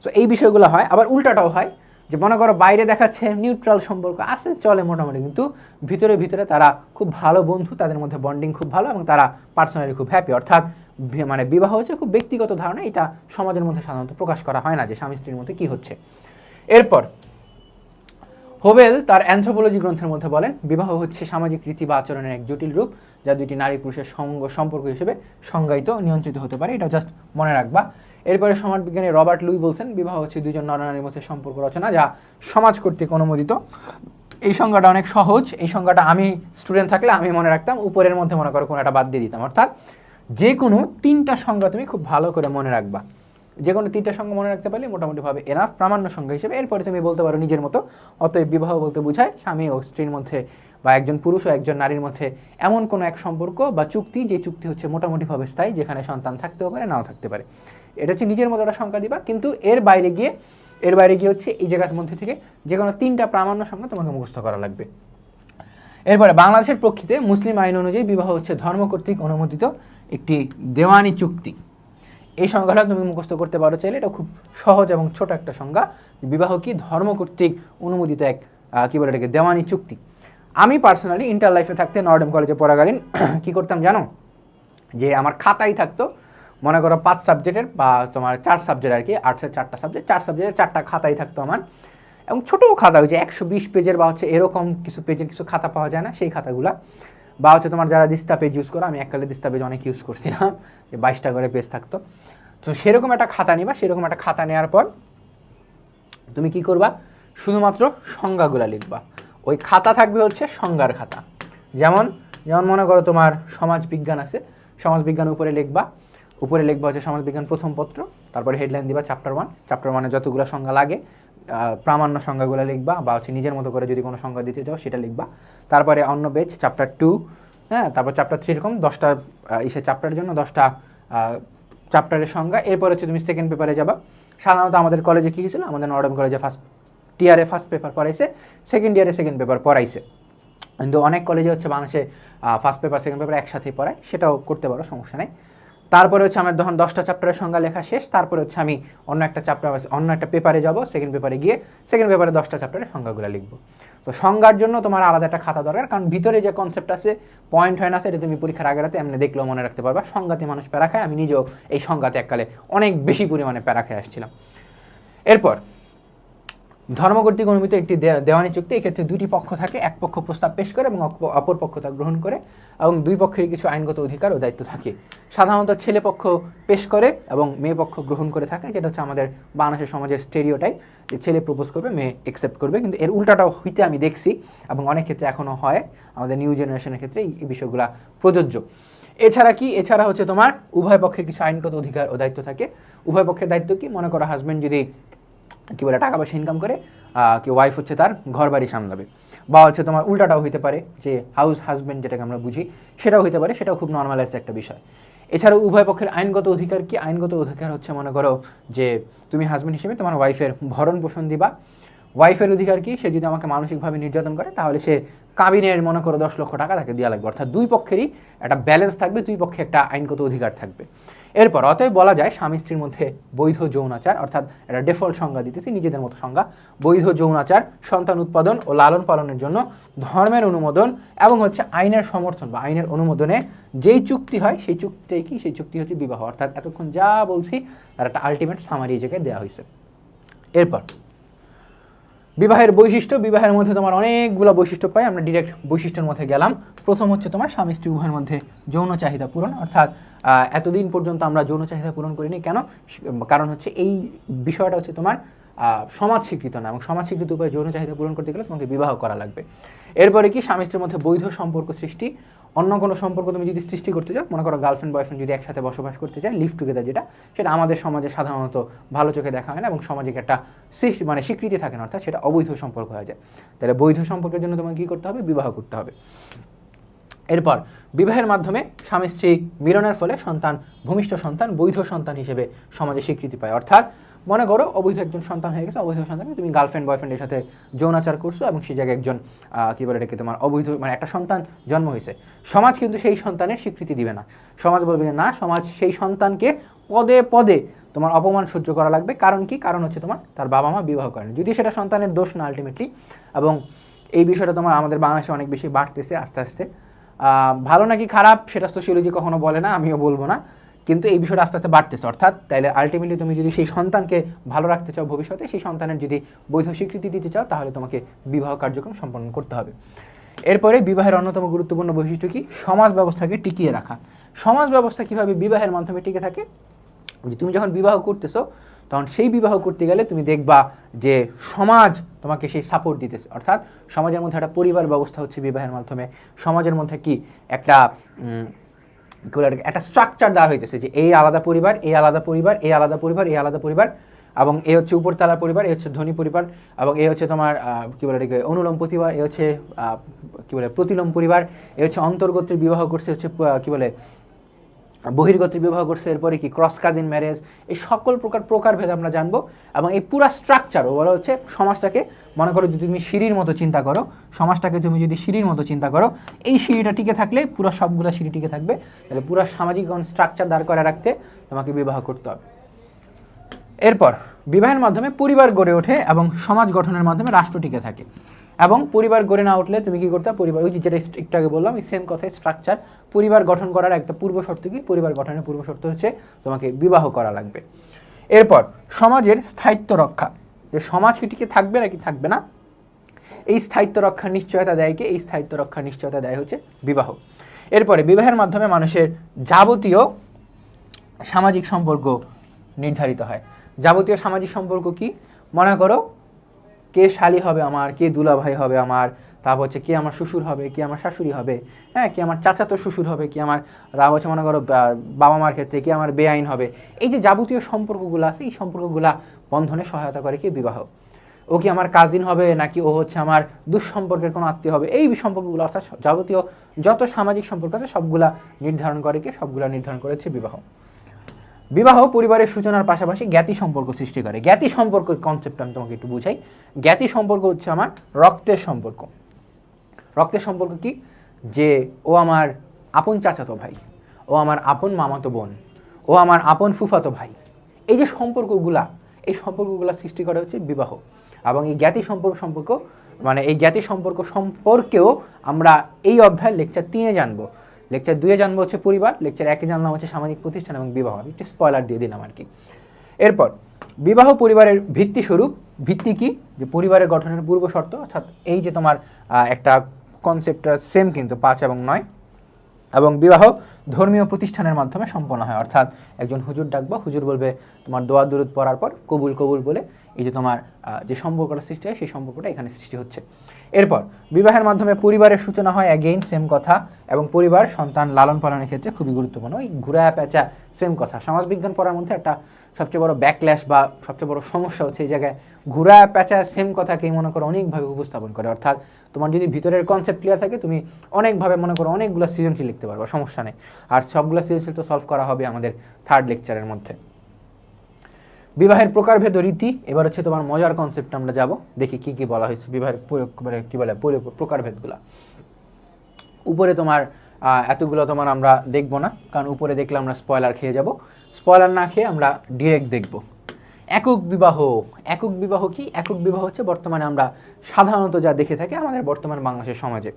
সো এই বিষয়গুলো হয়। আবার উল্টাটাও হয় যে মনে করো বাইরে দেখাচ্ছে নিউট্রাল সম্পর্ক আছে, চলে মোটামুটি, কিন্তু ভিতরে ভিতরে তারা খুব ভালো বন্ধু, তাদের মধ্যে বন্ডিং খুব ভালো এবং তারা পার্সোনালি খুব হ্যাপি। অর্থাৎ মানে বিবাহ হচ্ছে খুব ব্যক্তিগত ধারণা, এটা সমাজের মধ্যে সাধারণত প্রকাশ করা হয় না যে স্বামী স্ত্রীর মধ্যে কী হচ্ছে। এরপর হোবেল তার অ্যানথ্রোপোলজি গ্রন্থের মধ্যে বলেন, বিবাহ হচ্ছে সামাজিক রীতি বা আচরণের এক জটিল রূপ যা দুইটি নারী পুরুষের সম্পর্ক হিসেবে সংজ্ঞায়িত নিয়ন্ত্রিত হতে পারে। এটা জাস্ট মনে রাখবা। এরপরে সমাজবিজ্ঞানী রবার্ট লুই বলছেন, বিবাহ হচ্ছে দুজন নরনারীর মধ্যে সম্পর্ক রচনা যা সমাজ কর্তৃক অনুমোদিত। এই সংজ্ঞাটা অনেক সহজ। এই সংজ্ঞাটা আমি স্টুডেন্ট থাকলে আমি মনে রাখতাম, উপরের মধ্যে মনে করো কোনো একটা বাদ দিয়ে দিতাম। অর্থাৎ যে কোনো 3টা সংজ্ঞা তুমি খুব ভালো করে মনে রাখবা। যে কোনো 3টা সংজ্ঞা মনে রাখতে পারলে মোটামুটিভাবে এনাফ প্রামাণ্য সংজ্ঞা হিসেবে। এরপরে তুমি বলতে পারো নিজের মতো, অতএব বিবাহ বলতে বোঝায় স্বামী ও স্ত্রীর মধ্যে বা একজন পুরুষ ও একজন নারীর মধ্যে এমন কোনো এক সম্পর্ক বা চুক্তি, যে চুক্তি হচ্ছে মোটামুটিভাবে স্থায়ী, যেখানে সন্তান থাকতেও পারে নাও থাকতে পারে। এটা হচ্ছে নিজের মতো একটা সংজ্ঞা দিবা, কিন্তু এর বাইরে গিয়ে হচ্ছে এই জায়গার মধ্যে থেকে যে কোনো 3টা প্রামাণ্য সংজ্ঞা তোমাকে মুখস্থ করা লাগবে। এরপরে বাংলাদেশের প্রেক্ষিতে মুসলিম আইন অনুযায়ী বিবাহ হচ্ছে ধর্ম কর্তৃক অনুমোদিত একটি দেওয়ানি চুক্তি। এই সংজ্ঞাটা তুমি মুখস্থ করতে পারো চাইলে। এটা খুব সহজ এবং ছোট একটা সংজ্ঞা। বিবাহ কি? ধর্ম কর্তৃক অনুমোদিত এক কী বলে এটাকে, দেওয়ানি চুক্তি। আমি পার্সোনালি ইন্টার লাইফে থাকতে নর্ডেম কলেজে পড়াকালীন কী করতাম জানো, যে আমার খাতাই থাকতো মনে করো 5 সাবজেক্টের বা তোমার 4 সাবজেক্ট আর কি, আর্টসের 4টা সাবজেক্ট, 4 সাবজেক্টের 4টা খাতাই থাকতো আমার। এবং ছোটো খাতা, ওই যে 120 পেজের বা হচ্ছে এরকম কিছু পেজের কিছু খাতা পাওয়া যায় না, সেই খাতাগুলা, বা হচ্ছে তোমার যারা দিস্তা পেজ ইউজ করো, আমি এককালে দিস্তা পেজ অনেক ইউজ করছিলাম, যে 22টা করে পেজ থাকতো। তো সেরকম একটা খাতা নিবা। সেরকম একটা খাতা নেওয়ার পর তুমি কি করবা, শুধুমাত্র সংজ্ঞাগুলো লিখবা। ওই খাতা থাকবে হচ্ছে সংজ্ঞার খাতা। যেমন মনে করো তোমার সমাজ বিজ্ঞান আছে, সমাজ বিজ্ঞান উপরে লিখবা হচ্ছে সমাজ বিজ্ঞান প্রথম পত্র, তারপরে হেডলাইন দিবা চ্যাপ্টার 1। চ্যাপ্টার 1-এ যতগুলো সংজ্ঞা লাগে প্রামাণ্য সংজ্ঞাগুলো লিখবা, বা হচ্ছে নিজের মতো করে যদি কোনো সংজ্ঞা দিতে চাও সেটা লিখবা। তারপরে অন্য পেজ চ্যাপ্টার 2, হ্যাঁ, তারপর চ্যাপ্টার 3, এরকম 10টা চ্যাপ্টারের জন্য 10টা চ্যাপ্টারের সংজ্ঞা। এরপর হচ্ছে তুমি সেকেন্ড পেপারে যাবা। সাধারণত আমাদের কলেজে কী হয়েছিল, আমাদের নর্ডেম কলেজে ফার্স্ট ইয়ারে ফার্স্ট পেপার পড়াইছে, সেকেন্ড ইয়ারে সেকেন্ড পেপার পড়াইছে। কিন্তু অনেক কলেজে হচ্ছে বাংলাদেশে ফার্স্ট পেপার সেকেন্ড পেপার একসাথেই পড়ায়, সেটাও করতে পারো, সমস্যা নেই। তারপরে হচ্ছে আমার যখন 10টা চ্যাপ্টারের সংজ্ঞা লেখা শেষ, তারপরে হচ্ছে আমি অন্য একটা পেপারে যাব, সেকেন্ড পেপারে গিয়ে সেকেন্ড পেপারে 10টা চ্যাপ্টারের সংজ্ঞাগুলো লিখবো। তো সংজ্ঞার জন্য তোমার আলাদা একটা খাতা দরকার, কারণ ভিতরে যে কনসেপ্ট আছে, পয়েন্ট হয় না, সেটা তুমি পরীক্ষার আগে রাতে এমনি দেখলেও মনে রাখতে পারবা। সংজ্ঞাতে মানুষ প্যারা খায়, আমি নিজেও এই সংজ্ঞাতে এককালে অনেক বেশি পরিমাণে প্যারা খেয়ে আসছিলাম। এরপর ধর্ম কর্তৃক অনুমোদিত একটি দেওয়ানি চুক্তি। এক্ষেত্রে 2টি পক্ষ থাকে, এক পক্ষ প্রস্তাব পেশ করে এবং অপর পক্ষ তা গ্রহণ করে, এবং 2 পক্ষেরই কিছু আইনগত অধিকার ও দায়িত্ব থাকে। সাধারণত ছেলে পক্ষ পেশ করে এবং মেয়ে পক্ষ গ্রহণ করে থাকে, যেটা হচ্ছে আমাদের বাংলাদেশের সমাজের স্টেরিওটাইপ, যে ছেলে প্রপোজ করবে, মেয়ে অ্যাকসেপ্ট করবে। কিন্তু এর উল্টাটাও হইতে আমি দেখছি, এবং অনেক ক্ষেত্রে এখনও হয়, আমাদের নিউ জেনারেশনের ক্ষেত্রে এই বিষয়গুলো প্রযোজ্য। এছাড়া হচ্ছে তোমার উভয় পক্ষের কিছু আইনগত অধিকার ও দায়িত্ব থাকে। উভয় পক্ষের দায়িত্ব কি, মনে করো হাজব্যান্ড যদি কী বলে টাকা পয়সা ইনকাম করে, কি ওয়াইফ হচ্ছে তার ঘর বাড়ি সামলাবে, বা হচ্ছে তোমার উল্টাটাও হইতে পারে, যে হাউস হাজব্যান্ড যেটাকে আমরা বুঝি সেটাও হইতে পারে, সেটাও খুব নর্মালাইজড একটা বিষয়। এছাড়াও উভয় পক্ষের আইনগত অধিকার কি, আইনগত অধিকার হচ্ছে মনে করো যে তুমি হাজব্যান্ড হিসেবে তোমার ওয়াইফের ভরণ পোষণ দিবা। ওয়াইফের অধিকার কি, সে যদি আমাকে মানসিকভাবে নির্যাতন করে তাহলে সে কাবিনের মনে করো 10 লক্ষ টাকা তাকে দেওয়া লাগবে। অর্থাৎ 2 পক্ষেরই একটা ব্যালেন্স থাকবে, 2 পক্ষে একটা আইনগত অধিকার থাকবে। এরপর অতএব বলা যায় স্বামী স্ত্রীর মধ্যে বৈধ যৌনাচার, অর্থাৎ একটা ডিফল্ট সংজ্ঞা দিতেছি নিজেদের মতো সংজ্ঞা, বৈধ যৌনাচার সন্তান উৎপাদন ও লালন পালনের জন্য ধর্মের অনুমোদন এবং হচ্ছে আইনের সমর্থন বা আইনের অনুমোদনে যেই চুক্তি হয় সেই চুক্তিটাই কি, সেই চুক্তি হচ্ছে বিবাহ। অর্থাৎ এতক্ষণ যা বলছি তার একটা আলটিমেট সামারি এই জায়গায় দেওয়া হয়েছে। এরপর বিবাহের বৈশিষ্ট্য। বিবাহের মধ্যে তোমার অনেকগুলো বৈশিষ্ট্য পাই, আমরা ডিরেক্ট বৈশিষ্ট্যের মধ্যে গেলাম। প্রথম হচ্ছে তোমার স্বামী স্ত্রী উভয়ের মধ্যে যৌন চাহিদা পূরণ, অর্থাৎ এতদিন পর্যন্ত আমরা যৌন চাহিদা পূরণ করিনি কেন, কারণ হচ্ছে এই বিষয়টা হচ্ছে তোমার সমাজ স্বীকৃত না, এবং সমাজ স্বীকৃত উপায়ে যৌন চাহিদা পূরণ করতে গেলে তোমাকে বিবাহ করা লাগবে। এরপরে কি, স্বামী স্ত্রীর মধ্যে বৈধ সম্পর্ক সৃষ্টি। অন্য কোনো সম্পর্ক তুমি যদি সৃষ্টি করতে চাও, মনে করো গার্লফ্রেন্ড বয়ফ্রেন্ড যদি একসাথে বসবাস করতে চায়, লিভ টুগেদার, যেটা সেটা আমাদের সমাজে সাধারণত ভালো চোখে দেখা হয় না এবং সামাজিক একটা স্বীকৃতি থাকে না, অর্থাৎ সেটা অবৈধ সম্পর্ক হয়ে যায়। তাহলে বৈধ সম্পর্কের জন্য তোমাকে কী করতে হবে, বিবাহ করতে হবে। এরপর বিবাহের মাধ্যমে স্বামী স্ত্রী মিলনের ফলে ভূমিষ্ঠ সন্তান বৈধ সন্তান হিসেবে সমাজে স্বীকৃতি পায়। অর্থাৎ মনে করো অবৈধ একজন সন্তান হয়ে গেছে, অবৈধ সন্তানকে তুমি গার্লফ্রেন্ড বয়ফ্রেন্ডের সাথে যৌনাচার করছো এবং সেই জায়গায় একজন কী বলে এটাকে তোমার অবৈধ একটা সন্তান জন্ম হয়েছে। সমাজ কিন্তু সেই সন্তানের স্বীকৃতি দিবে না, সমাজ বলবে যে না, সমাজ সেই সন্তানকে পদে পদে তোমার অপমান সহ্য করা লাগবে। কারণ কি? কারণ হচ্ছে তোমার তার বাবা মা বিবাহ করেন। যদি সেটা সন্তানের দোষ না আলটিমেটলি, এবং এই বিষয়টা তোমার আমাদের বাংলাদেশে অনেক বেশি বাড়তেছে আস্তে আস্তে। ভালো নাকি খারাপ সেটা সোশিওলজি কখনো বলে না, আমিও বলবো না, কিন্তু এই বিষয়টা আস্তে আস্তে বাড়তেছে। অর্থাৎ তাইলে আলটিমেটলি তুমি যদি সেই সন্তানকে ভালো রাখতে চাও ভবিষ্যতে, সেই সন্তানের যদি বৈধ স্বীকৃতি দিতে চাও, তাহলে তোমাকে বিবাহ কার্যক্রম সম্পন্ন করতে হবে। এরপরে বিবাহের অন্যতম গুরুত্বপূর্ণ বৈশিষ্ট্য কি? সমাজ ব্যবস্থাকে টিকিয়ে রাখা। সমাজ ব্যবস্থা কীভাবে বিবাহের মাধ্যমে টিকে থাকে? যে তুমি যখন বিবাহ করতেছো, তখন সেই বিবাহ করতে গেলে তুমি দেখবা যে সমাজ তোমাকে সেই সাপোর্ট দিতেছে। অর্থাৎ সমাজের মধ্যে একটা পরিবার ব্যবস্থা হচ্ছে বিবাহের মাধ্যমে। সমাজের মধ্যে কি একটা স্ট্রাকচার দেওয়া হইতেছে যে এই আলাদা পরিবার, এই আলাদা পরিবার, এই আলাদা পরিবার, এই আলাদা পরিবার, এবং এ হচ্ছে উপরতলা পরিবার, এ হচ্ছে ধনী পরিবার, এবং এ হচ্ছে তোমার কী বলে এটাকে অনুলোম পরিবার, এ হচ্ছে কী বলে প্রতিলোম পরিবার, এ হচ্ছে অন্তর্গোত্রীর বিবাহ করছে, হচ্ছে কী বলে বহির্গত বিবাহ করছে, এরপরে কি ক্রস কাজিন ম্যারেজ, এই সকল প্রকারভেদ আমরা জানবো। এবং এই পুরা স্ট্রাকচারও বলা হচ্ছে সমাজটাকে, মনে করো যদি তুমি সিঁড়ির মতো চিন্তা করো, সমাজটাকে তুমি যদি সিঁড়ির মতো চিন্তা করো, এই সিঁড়িটা টিকে থাকলে পুরো সবগুলো সিঁড়ি টিকে থাকবে। তাহলে পুরো সামাজিক স্ট্রাকচার দাঁড় করে রাখতে তোমাকে বিবাহ করতে হবে। এরপর বিবাহের মাধ্যমে পরিবার গড়ে ওঠে এবং সমাজ গঠনের মাধ্যমে রাষ্ট্র টিকে থাকে। এবং পরিবার গড়ে না উঠলে তুমি কী করতে? পরিবার, ওই যেটা একটু আগে বললাম, এই সেম কথায় স্ট্রাকচার। পরিবার গঠন করার একটা পূর্ব শর্ত কি? পরিবার গঠনের পূর্ব শর্ত হচ্ছে তোমাকে বিবাহ করা লাগবে। এরপর সমাজের স্থায়িত্ব রক্ষা, যে সমাজ কি টিকে থাকবে নাকি থাকবে না, এই স্থায়িত্ব রক্ষার নিশ্চয়তা দেয় কি? এই স্থায়িত্ব রক্ষার নিশ্চয়তা দেয় হচ্ছে বিবাহ। এরপরে বিবাহের মাধ্যমে মানুষের যাবতীয় সামাজিক সম্পর্ক নির্ধারিত হয়। যাবতীয় সামাজিক সম্পর্ক কি? মনে করো কে শালি হবে আমার, কে দুলাভাই হবে আমার, তারপর হচ্ছে কে আমার শ্বশুর হবে, কে আমার শাশুড়ি হবে, হ্যাঁ, কে আমার চাচাতো শ্বশুর হবে, কে আমার, তারপর হচ্ছে মনে করো বাবা মার ক্ষেত্রে কে আমার বেআইন হবে। এই যে যাবতীয় সম্পর্কগুলো আছে, এই সম্পর্কগুলা বন্ধনে সহায়তা করে কি? বিবাহ। ও কি আমার কাজিন হবে নাকি ও হচ্ছে আমার দুঃসম্পর্কের কোনো আত্মীয় হবে, এই সম্পর্কগুলো, অর্থাৎ যাবতীয় যত সামাজিক সম্পর্ক আছে সবগুলা নির্ধারণ করে কি? সবগুলা নির্ধারণ করেছে বিবাহ। বিবাহ পরিবারের সূচনার পাশাপাশি জ্ঞাতি সম্পর্ক সৃষ্টি করে। জ্ঞাতি সম্পর্ক কনসেপ্ট আমি তোমাকে একটু বুঝাই। জ্ঞাতি সম্পর্ক হচ্ছে আমার রক্তের সম্পর্ক। রক্তের সম্পর্ক কি? যে ও আমার আপন চাচাতো ভাই, ও আমার আপন মামাতো বোন, ও আমার আপন ফুফাতো ভাই। এই যে সম্পর্কগুলা, এই সম্পর্কগুলা সৃষ্টি করে হচ্ছে বিবাহ। এবং এই জ্ঞাতি সম্পর্ক মানে এই জ্ঞাতি সম্পর্ক সম্পর্কেও আমরা এই অধ্যায় লেকচার 3-এ জানবো। লেকচার 2-এ জানবো হচ্ছে পরিবার, লেকচার 1-এ জানলাম হচ্ছে সামাজিক প্রতিষ্ঠান এবং বিবাহ। আমি একটু স্পয়লার দিয়ে দিলাম আর কি। এরপর বিবাহ পরিবারের ভিত্তি স্বরূপ। ভিত্তি কি? যে পরিবারের গঠনের পূর্ব শর্ত। অর্থাৎ এই যে তোমার একটা কনসেপ্টটা সেম কিন্তু 5 এবং 9। এবং বিবাহ ধর্মীয় প্রতিষ্ঠানের মাধ্যমে সম্পন্ন হয়। অর্থাৎ একজন হুজুর ডাকবা, হুজুর বলবে তোমার দোয়া দুরুদ পড়ার পর কবুল কবুল বলে এই যে তোমার যে সম্পর্কটা সৃষ্টি হয়, সেই সম্পর্কটা এখানে সৃষ্টি হচ্ছে। এরপর বিবাহের মাধ্যমে পরিবারের সূচনা হয়, অ্যাগেইন সেম কথা। এবং পরিবার সন্তান লালন পালনের ক্ষেত্রে খুবই গুরুত্বপূর্ণ। ওই ঘুরা প্যাঁচা সেম কথা। সমাজবিজ্ঞান পড়ার মধ্যে একটা সবচেয়ে বড় ব্যাকল্যাশ বা সবচেয়ে বড় সমস্যা হচ্ছে এই জায়গায় ঘুরা প্যাঁচা সেম কথাকেই মনে করো অনেকভাবে উপস্থাপন করে। অর্থাৎ তোমার যদি ভিতরের কনসেপ্ট ক্লিয়ার থাকে, তুমি অনেকভাবে মনে করো অনেকগুলো সৃজনশীল লিখতে পারবা, সমস্যা নেই। আর সবগুলো সৃজনশীল তো সলভ করা হবে আমাদের 3rd লেকচারের মধ্যে। বিবাহের প্রকারভেদ ও রীতি। এবার হচ্ছে তোমার মজার কনসেপ্ট আমরা যাব, দেখি কি কি বলা হয়েছে বিবাহের কি বলে প্রকারভেদগুলা। উপরে তোমার এতগুলো তোমার আমরা দেখব না, কারণ উপরে দেখলে আমরা স্পয়লার খেয়ে যাব। স্পয়লার না খেয়ে আমরা ডিরেক্ট দেখব। একক বিবাহ। একক বিবাহ কি? একক বিবাহ হচ্ছে বর্তমানে আমরা সাধারণত যা দেখে থাকি আমাদের বর্তমান বাংলাদেশের সমাজে।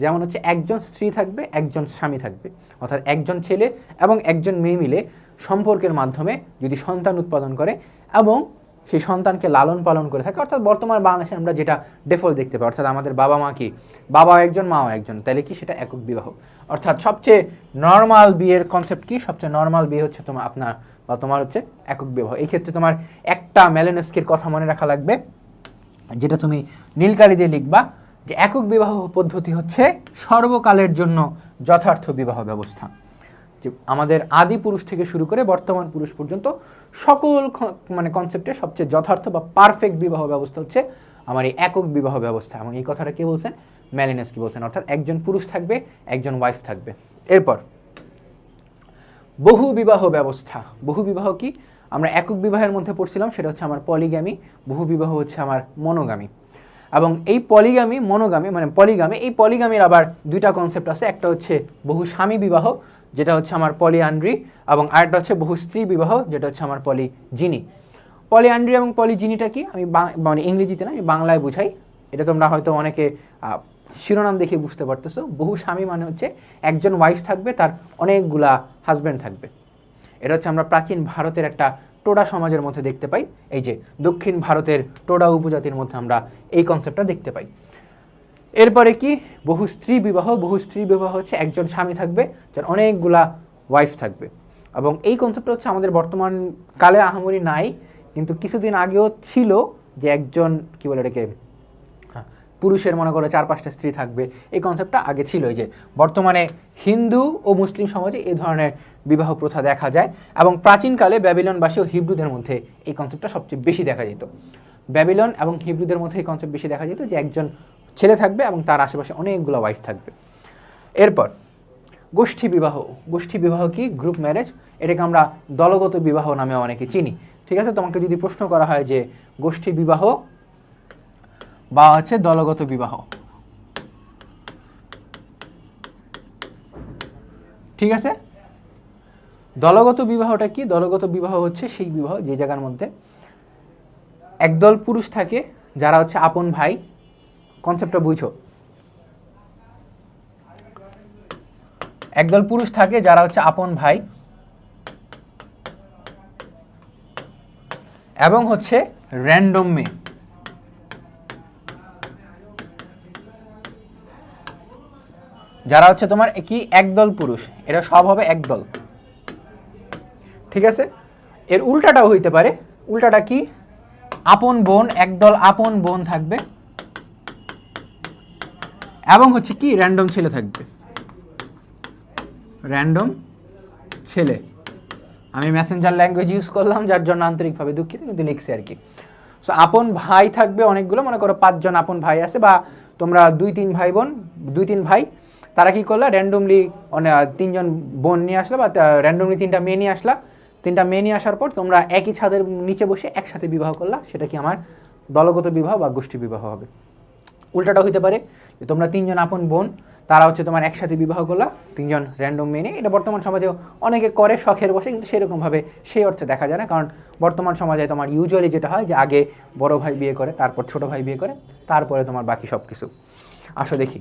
যেমন হচ্ছে একজন স্ত্রী থাকবে, একজন স্বামী থাকবে, অর্থাৎ একজন ছেলে এবং একজন মেয়ে মিলে সম্পর্কের মাধ্যমে যদি সন্তান উৎপাদন করে এবং সেই সন্তানকে লালন পালন করে থাকে। অর্থাৎ বর্তমান বাংলাদেশে আমরা যেটা ডিফল্ট দেখতে পাই, অর্থাৎ আমাদের বাবা মা কি, বাবাও একজন মাও একজন, তাহলে কি সেটা একক বিবাহ। অর্থাৎ সবচেয়ে নর্মাল বিয়ের কনসেপ্ট কি? সবচেয়ে নর্মাল বিয়ে হচ্ছে তোমার হচ্ছে একক বিবাহ। এই ক্ষেত্রে তোমার একটা মেলেনস্কির কথা মনে রাখা লাগবে, যেটা তুমি নীলকালি দিয়ে লিখবা, যে একক বিবাহ পদ্ধতি হচ্ছে সর্বকালের জন্য যথার্থ বিবাহ ব্যবস্থা। যে আমাদের আদি পুরুষ থেকে শুরু করে বর্তমান পুরুষ পর্যন্ত সকল কনসেপ্টে সবচেয়ে যথার্থ বা পারফেক্ট বিবাহ ব্যবস্থা হচ্ছে আমার এই একক বিবাহ ব্যবস্থা। এবং এই কথাটা কে বলছেন? ম্যালিনস্কি বলছেন। অর্থাৎ একজন পুরুষ থাকবে, একজন ওয়াইফ থাকবে। এরপর বহু বিবাহ ব্যবস্থা। বহু বিবাহ কি? আমরা একক বিবাহের মধ্যে পড়ছিলাম, সেটা হচ্ছে আমার পলিগ্যামি। বহু বিবাহ হচ্ছে আমার মনোগামী। এবং এই পলিগামি এই পলিগামির আবার 2টা কনসেপ্ট আছে। একটা হচ্ছে বহু স্বামী বিবাহ, যেটা হচ্ছে আমার পলিআন্ড্রি, এবং আরেকটা হচ্ছে বহুস্ত্রী বিবাহ, যেটা হচ্ছে আমার পলিজিনি। পলিআন্ড্রি এবং পলিজিনিটা কি আমি মানে ইংরেজিতে না, আমি বাংলায় বুঝাই। এটা তোমরা হয়তো অনেকে শিরোনাম দেখে বুঝতে পারতেছো। বহু স্বামী মানে হচ্ছে একজন ওয়াইফ থাকবে, তার অনেকগুলা হাজব্যান্ড থাকবে। এটা হচ্ছে আমরা প্রাচীন ভারতের একটা টোডা সমাজের মধ্যে দেখতে পাই। এই যে দক্ষিণ ভারতের টোডা উপজাতির মধ্যে আমরা এই কনসেপ্টটা দেখতে পাই। এরপরে কি বহু স্ত্রী বিবাহ। বহু স্ত্রী বিবাহ হচ্ছে একজন স্বামী থাকবে, যার অনেকগুলা ওয়াইফ থাকবে। এবং এই কনসেপ্টটা হচ্ছে আমাদের বর্তমান কালে আহামরি নাই, কিন্তু কিছুদিন আগেও ছিল, যে একজন কি বলে এটাকে পুরুষের মনে করো 4-5টা স্ত্রী থাকবে। এই কনসেপ্টটা আগে ছিল। এই যে বর্তমানে হিন্দু ও মুসলিম সমাজে এই ধরনের বিবাহ প্রথা দেখা যায়, এবং প্রাচীনকালে ব্যাবিলনবাসী ও হিব্রুদের মধ্যে এই কনসেপ্টটা সবচেয়ে বেশি দেখা যেত। ব্যাবিলন এবং হিব্রুদের মধ্যে এই কনসেপ্ট বেশি দেখা যেত, যে একজন ছেলে থাকবে এবং তার আশেপাশে অনেকগুলো ওয়াইফ থাকবে। এরপর গোষ্ঠী বিবাহ। গোষ্ঠী বিবাহ কি? Group marriage. এটাকে আমরা দলগত বিবাহ নামে অনেকে চিনি। ঠিক আছে, তোমাকে যদি প্রশ্ন করা হয় যে গোষ্ঠী বিবাহ বা হচ্ছে দলগত বিবাহ, ঠিক আছে, দলগত বিবাহটা কি? দলগত বিবাহ হচ্ছে সেই বিবাহ যে জায়গার মধ্যে একদল পুরুষ থাকে যারা হচ্ছে আপন ভাই। কনসেপ্টটা বুঝো। একদল পুরুষ থাকে যারা হচ্ছে আপন ভাই এবং হচ্ছে র্যান্ডম মেয়ে। যারা হচ্ছে তোমার কি একদল পুরুষ, এরা সব হবে একদল। ঠিক আছে, এর উল্টাটাও হইতে পারে। উল্টাটা কি? আপন বোন, একদল আপন বোন থাকবে এবং হচ্ছে কি র্যান্ডম ছেলে থাকবে। র্যান্ডম ছেলে, আমি মেসেঞ্জার ল্যাঙ্গুয়েজ ইউজ করলাম, যার জন্য আন্তরিকভাবে দুঃখিত, কিন্তু লিখছি আর কি। সো আপন ভাই থাকবে অনেকগুলো, মনে করো 5 জন আপন ভাই আছে, বা তোমরা 2-3 ভাই বোন, 2-3 ভাই, তারা কি করলা? র্যান্ডমলি 3 জন বোন নিয়ে আসলা, বা র্যান্ডমলি 3টা মেয়ে নিয়ে আসলা। 3টা মেয়ে নিয়ে আসার পর তোমরা একই ছাদের নিচে বসে একসাথে বিবাহ করলা। সেটা কি আমার দলগত বিবাহ বা গোষ্ঠী বিবাহ হবে। উল্টাটা হইতে পারে যে তোমরা 3 জন আপন বোন, তারা হচ্ছে তোমার একসাথে বিবাহ করলা 3 জন র্যান্ডম মেয়ে নিয়ে। এটা বর্তমান সমাজেও অনেকে করে শখের বসে, কিন্তু সেরকমভাবে সেই অর্থে দেখা যায় না। কারণ বর্তমান সমাজে তোমার ইউজুয়ালি যেটা হয় যে আগে বড় ভাই বিয়ে করে, তারপর ছোট ভাই বিয়ে করে, তারপরে তোমার বাকি সব কিছু। আসো দেখি।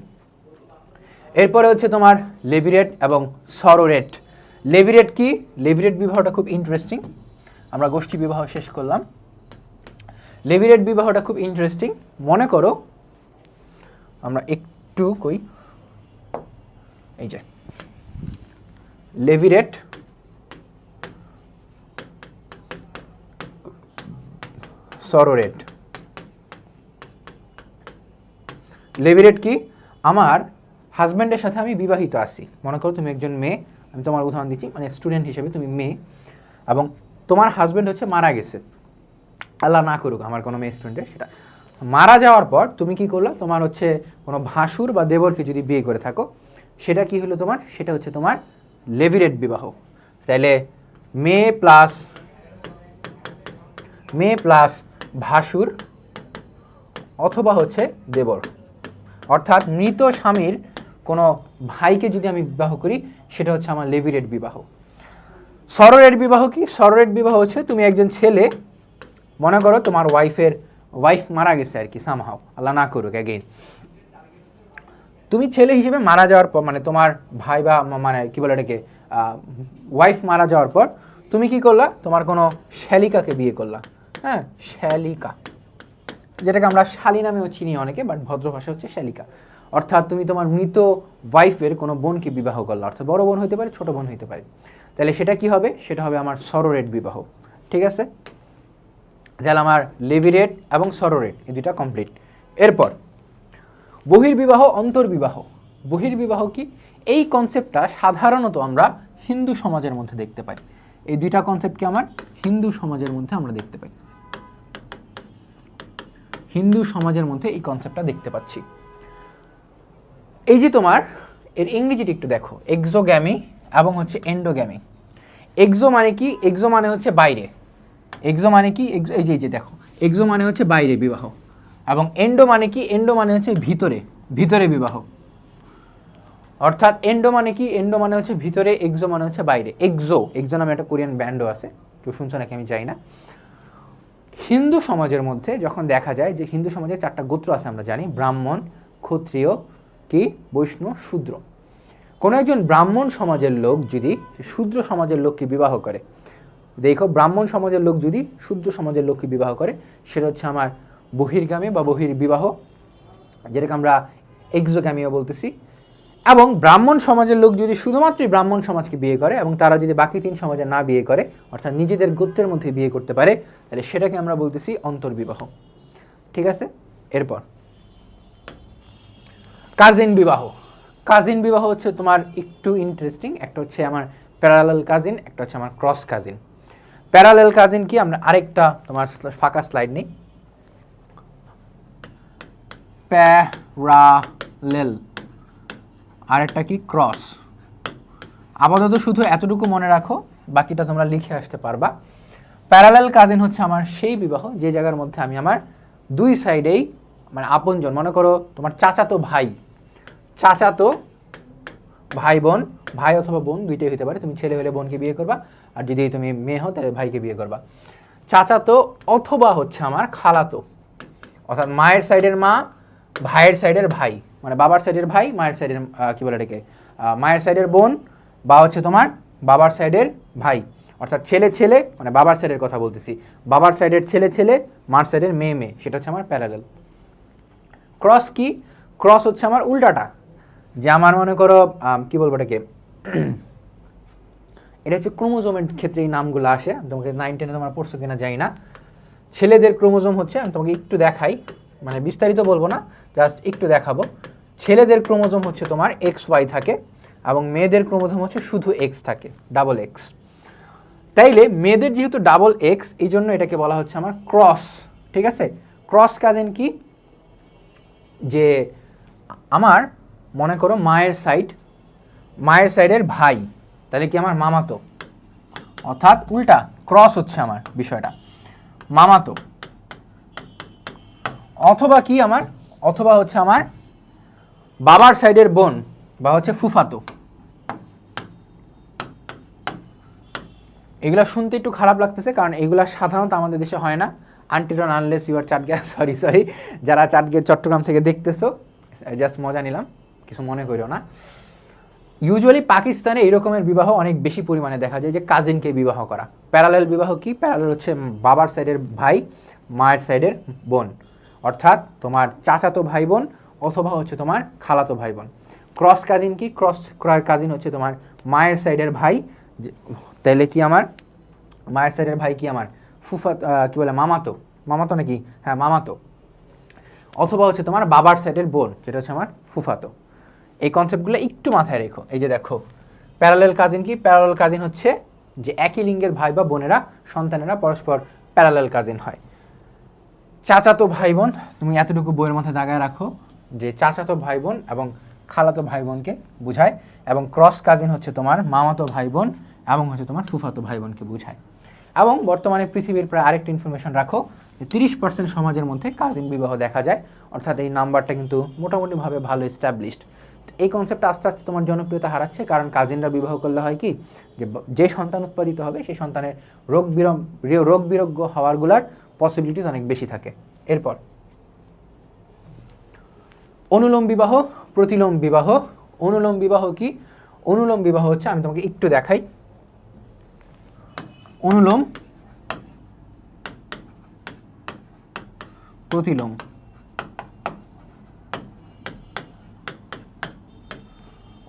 এরপরে হচ্ছে তোমার লেভিরেট এবং সরোরেট। লেভিরেট কি? লেভিরেট বিবাহটা খুব ইন্টারেস্টিং। আমরা গোষ্ঠী বিবাহ শেষ করলাম, লেভিরেট বিবাহটা খুব ইন্টারেস্টিং। মনে করো আমরা একটু কই, এই যে লেভিরেট সরোরেট। লেভিরেট কি? আমার হাজব্যান্ডের সাথে আমি বিবাহিত আছি। মনে করো তুমি একজন মেয়ে, আমি তোমার উদাহরণ দিচ্ছি, মানে স্টুডেন্ট হিসেবে তুমি মেয়ে, এবং তোমার হাজব্যান্ড হচ্ছে মারা গেছে, আল্লাহ না করুক আমার কোনো মেয়ে স্টুডেন্টের, সেটা মারা যাওয়ার পর তুমি কি করলো? তোমার হচ্ছে কোনো ভাসুর বা দেবরকে যদি বিয়ে করে থাকো, সেটা কি হলো তোমার? সেটা হচ্ছে তোমার লেভিরেট বিবাহ। তাইলে মেয়ে প্লাস ভাসুর অথবা হচ্ছে দেবর, অর্থাৎ মৃত স্বামীর কোনো ভাইকে যদি আমি বিবাহ করি, সেটা হচ্ছে আমার লেভিরেট বিবাহ। সরোরেট বিবাহ কি? সরোরেট বিবাহ হচ্ছে তুমি একজন ছেলে, মনে করো তোমার ওয়াইফ মারা গেছে আর কি, সামহাও, আল্লাহ না করুক অ্যাগেইন, তুমি ছেলে হিসেবে মারা যাওয়ার পর, মানে তোমার ভাই বা মানে কি বলে এটাকে ওয়াইফ মারা যাওয়ার পর তুমি কি করলা? তোমার কোনো শ্যালিকাকে বিয়ে করলা। হ্যাঁ, শ্যালিকা, যেটাকে আমরা শালী নামেও চিনি অনেকে, বাট ভদ্র ভাষা হচ্ছে শ্যালিকা। অর্থাৎ তুমি তোমার মৃত ওয়াইফের কোনো বোনকে বিবাহ করলা, অর্থাৎ বড় বোন হইতে পারে, ছোট বোন হইতে পারে। তাহলে সেটা কি হবে? সেটা হবে আমার সরোরেট বিবাহ। ঠিক আছে, তাহলে আমার লেভিরেট এবং সরোরেট এই দুটা কমপ্লিট। এরপর বহির্বিবাহ, অন্তর্বিবাহ। বহির্বিবাহ কি? এই কনসেপ্টটা সাধারণত আমরা হিন্দু সমাজের মধ্যে দেখতে পাই। এই দুইটা কনসেপ্টকে আমার হিন্দু সমাজের মধ্যে আমরা দেখতে পাই। হিন্দু সমাজের মধ্যে এই কনসেপ্টটা দেখতে পাচ্ছি। এই যে তোমার এর ইংরেজিটা একটু দেখো, এক্সোগ্যামি এবং হচ্ছে এন্ডোগ্যামি। এক্সো মানে কি? এক্সো মানে হচ্ছে বাইরে। এক্সো মানে কি? এই যে দেখো, এক্সো মানে হচ্ছে বাইরে বিবাহ, এবং এন্ডো মানে কি? এন্ডো মানে হচ্ছে ভিতরে বিবাহ। অর্থাৎ এন্ডো মানে কি, এন্ডো মানে হচ্ছে ভিতরে, এক্সো মানে হচ্ছে বাইরে। এক্সো নামে একটা কোরিয়ান ব্যান্ডও আছে, কেউ শুনছো নাকি আমি জানি না। হিন্দু সমাজের মধ্যে যখন দেখা যায় যে হিন্দু সমাজে 4টা গোত্র আছে আমরা জানি, ব্রাহ্মণ, ক্ষত্রিয়, কি বৈষ্ণব, শূদ্র। কোনো একজন ব্রাহ্মণ সমাজের লোক যদি শূদ্র সমাজের লোককে বিবাহ করে, দেখো ব্রাহ্মণ সমাজের লোক যদি শূদ্র সমাজের লোককে বিবাহ করে, সেটা হচ্ছে আমার বহির্গামী বা বহির্বিবাহ, যেটাকে আমরা এক্সোগামীও বলতেছি। এবং ব্রাহ্মণ সমাজের লোক যদি শুধুমাত্রই ব্রাহ্মণ সমাজকে বিয়ে করে এবং তারা যদি বাকি 3 সমাজে না বিয়ে করে, অর্থাৎ নিজেদের গোত্রের মধ্যে বিয়ে করতে পারে, তাহলে সেটাকে আমরা বলতেছি অন্তর্বিবাহ। ঠিক আছে, এরপর কাজিন বিবাহ। কাজিন বিবাহ হচ্ছে তোমার একটু ইন্টারেস্টিং, একটা হচ্ছে আমার প্যারালাল কাজিন, একটা হচ্ছে আমার ক্রস কাজিন। প্যারালাল কাজিন কি, আমরা আরেকটা তোমার ফাঁকা স্লাইড নেই। প্যারালেল, আরেকটা কি ক্রস। আপাতত শুধু এতটুকু মনে রাখো, বাকিটা তোমরা লিখে আসতে পারবা। প্যারালাল কাজিন হচ্ছে আমার সেই বিবাহ যে জায়গার মধ্যে আমি আমার 2 সাইডেই মানে আপনজন, মনে করো তোমার চাচাতো ভাই বোন, ভাই অথবা বোন দুইটাই হতে পারে, তুমি ছেলে হলে বোনকে বিয়ে করবা, আর যদি তুমি মেয়ে হও তাহলে ভাইকে বিয়ে করবা। চাচাতো অথবা হচ্ছে আমার খালাতো, অর্থাৎ মায়ের সাইডের মা, ভাইয়ের সাইডের ভাই, মানে বাবার সাইডের ভাই, মায়ের সাইডের কী বলে এটাকে, মায়ের সাইডের বোন, বা হচ্ছে তোমার বাবার সাইডের ভাই, অর্থাৎ ছেলে মানে বাবার সাইডের কথা বলতেছি, বাবার সাইডের ছেলে, মার সাইডের মেয়ে, সেটা হচ্ছে আমার প্যারালাল। ক্রস কি, ক্রস হচ্ছে আমার উল্টাটা, যে আমার মনে করো কি বলবো এটাকে, এটা হচ্ছে ক্রোমোজোমের ক্ষেত্রে এই নামগুলো আসে, তোমাকে 9-10 তোমরা পড়ছো কিনা জানি না। ছেলেদের ক্রোমোজোম হচ্ছে, আমি তোমাকে একটু দেখাই, মানে বিস্তারিত বলবো না, জাস্ট একটু দেখাবো। ছেলেদের ক্রোমোজোম হচ্ছে তোমার XY থাকে, এবং মেয়েদের ক্রোমোজোম হচ্ছে শুধু X থাকে, ডাবল X। তাইলে মেয়েদের যেহেতু ডাবল X, এই জন্য এটাকে বলা হচ্ছে আমার ক্রস। ঠিক আছে, ক্রস কাজিন কি, যে আমার মনে করো মায়ের সাইডের ভাই, তাহলে কি আমার মামাতো, অর্থাৎ উল্টা ক্রস হচ্ছে আমার বিষয়টা মামাতো। অথবা কি আমার, অথবা হচ্ছে আমার বাবার সাইডের বোন, বা হচ্ছে ফুফাতো। এগুলা শুনতে একটু খারাপ লাগতেছে, কারণ এগুলা সাধারণত আমাদের দেশে হয় না, until unless you are Chattogram, sorry যারা চট্টগ্রাম থেকে দেখতেছো, জাস্ট মজা নিলাম, কিছু মনে করিও না। ইউজুয়ালি পাকিস্তানে এই রকমের বিবাহ অনেক বেশি পরিমাণে দেখা যায়, যে কাজিনকে বিবাহ করা। প্যারালেল বিবাহ কি, প্যারালেল হচ্ছে বাবার সাইডের ভাই, মায়ের সাইডের বোন, অর্থাৎ তোমার চাচাতো ভাই বোন অথবা হচ্ছে তোমার খালাতো ভাই বোন। ক্রস কাজিন কি, ক্রস কাজিন হচ্ছে তোমার মায়ের সাইডের ভাই, তাইলে কি আমার মায়ের সাইডের ভাই কি আমার ফুফা, কি বলে মামাতো নাকি, হ্যাঁ মামাতো, অথবা হচ্ছে তোমার বাবার সাইডের বোন, যেটা হচ্ছে আমার ফুফাতো। এই কনসেপ্টগুলো একটু মাথায় রেখো। এই যে দেখো প্যারালেল কাজিন কি, প্যারালেল কাজিন হচ্ছে যে একই লিঙ্গের ভাই বা বোনেরা, সন্তানেরা পরস্পর প্যারালেল কাজিন হয়। চাচাতো ভাই বোন, তুমি এতটুকু বইয়ের মধ্যে দাগায় রাখো যে চাচাতো ভাই বোন এবং খালাতো ভাই বোনকে বোঝায়, এবং ক্রস কাজিন হচ্ছে তোমার মামাতো ভাই বোন এবং হচ্ছে তোমার ফুফাতো ভাই বোনকে বোঝায়। এবং বর্তমানে পৃথিবীর প্রায় আরেকটা ইনফরমেশন রাখো, 30% সমাজের মধ্যে কাজিন বিবাহ দেখা যায়, অর্থাৎ এই নাম্বারটা কিন্তু মোটামুটিভাবে ভালো এস্টাবলিশড। এই কনসেপ্টটা আস্তে আস্তে তোমার জনপ্রিয়তা হারাচ্ছে, কারণ কাজিনরা বিবাহ করলে হয় কি, যে সন্তান উৎপাদিত হবে সেই সন্তানের রোগ বিরোগ্য হওয়ারগুলার পসিবিলিটিস অনেক বেশি থাকে। এরপর অনুলোম বিবাহ, প্রতিলোম বিবাহ। অনুলোম বিবাহ কি, অনুলোম বিবাহ হচ্ছে, আমি তোমাকে একটু দেখাই। অনুলোম প্রতিলোম,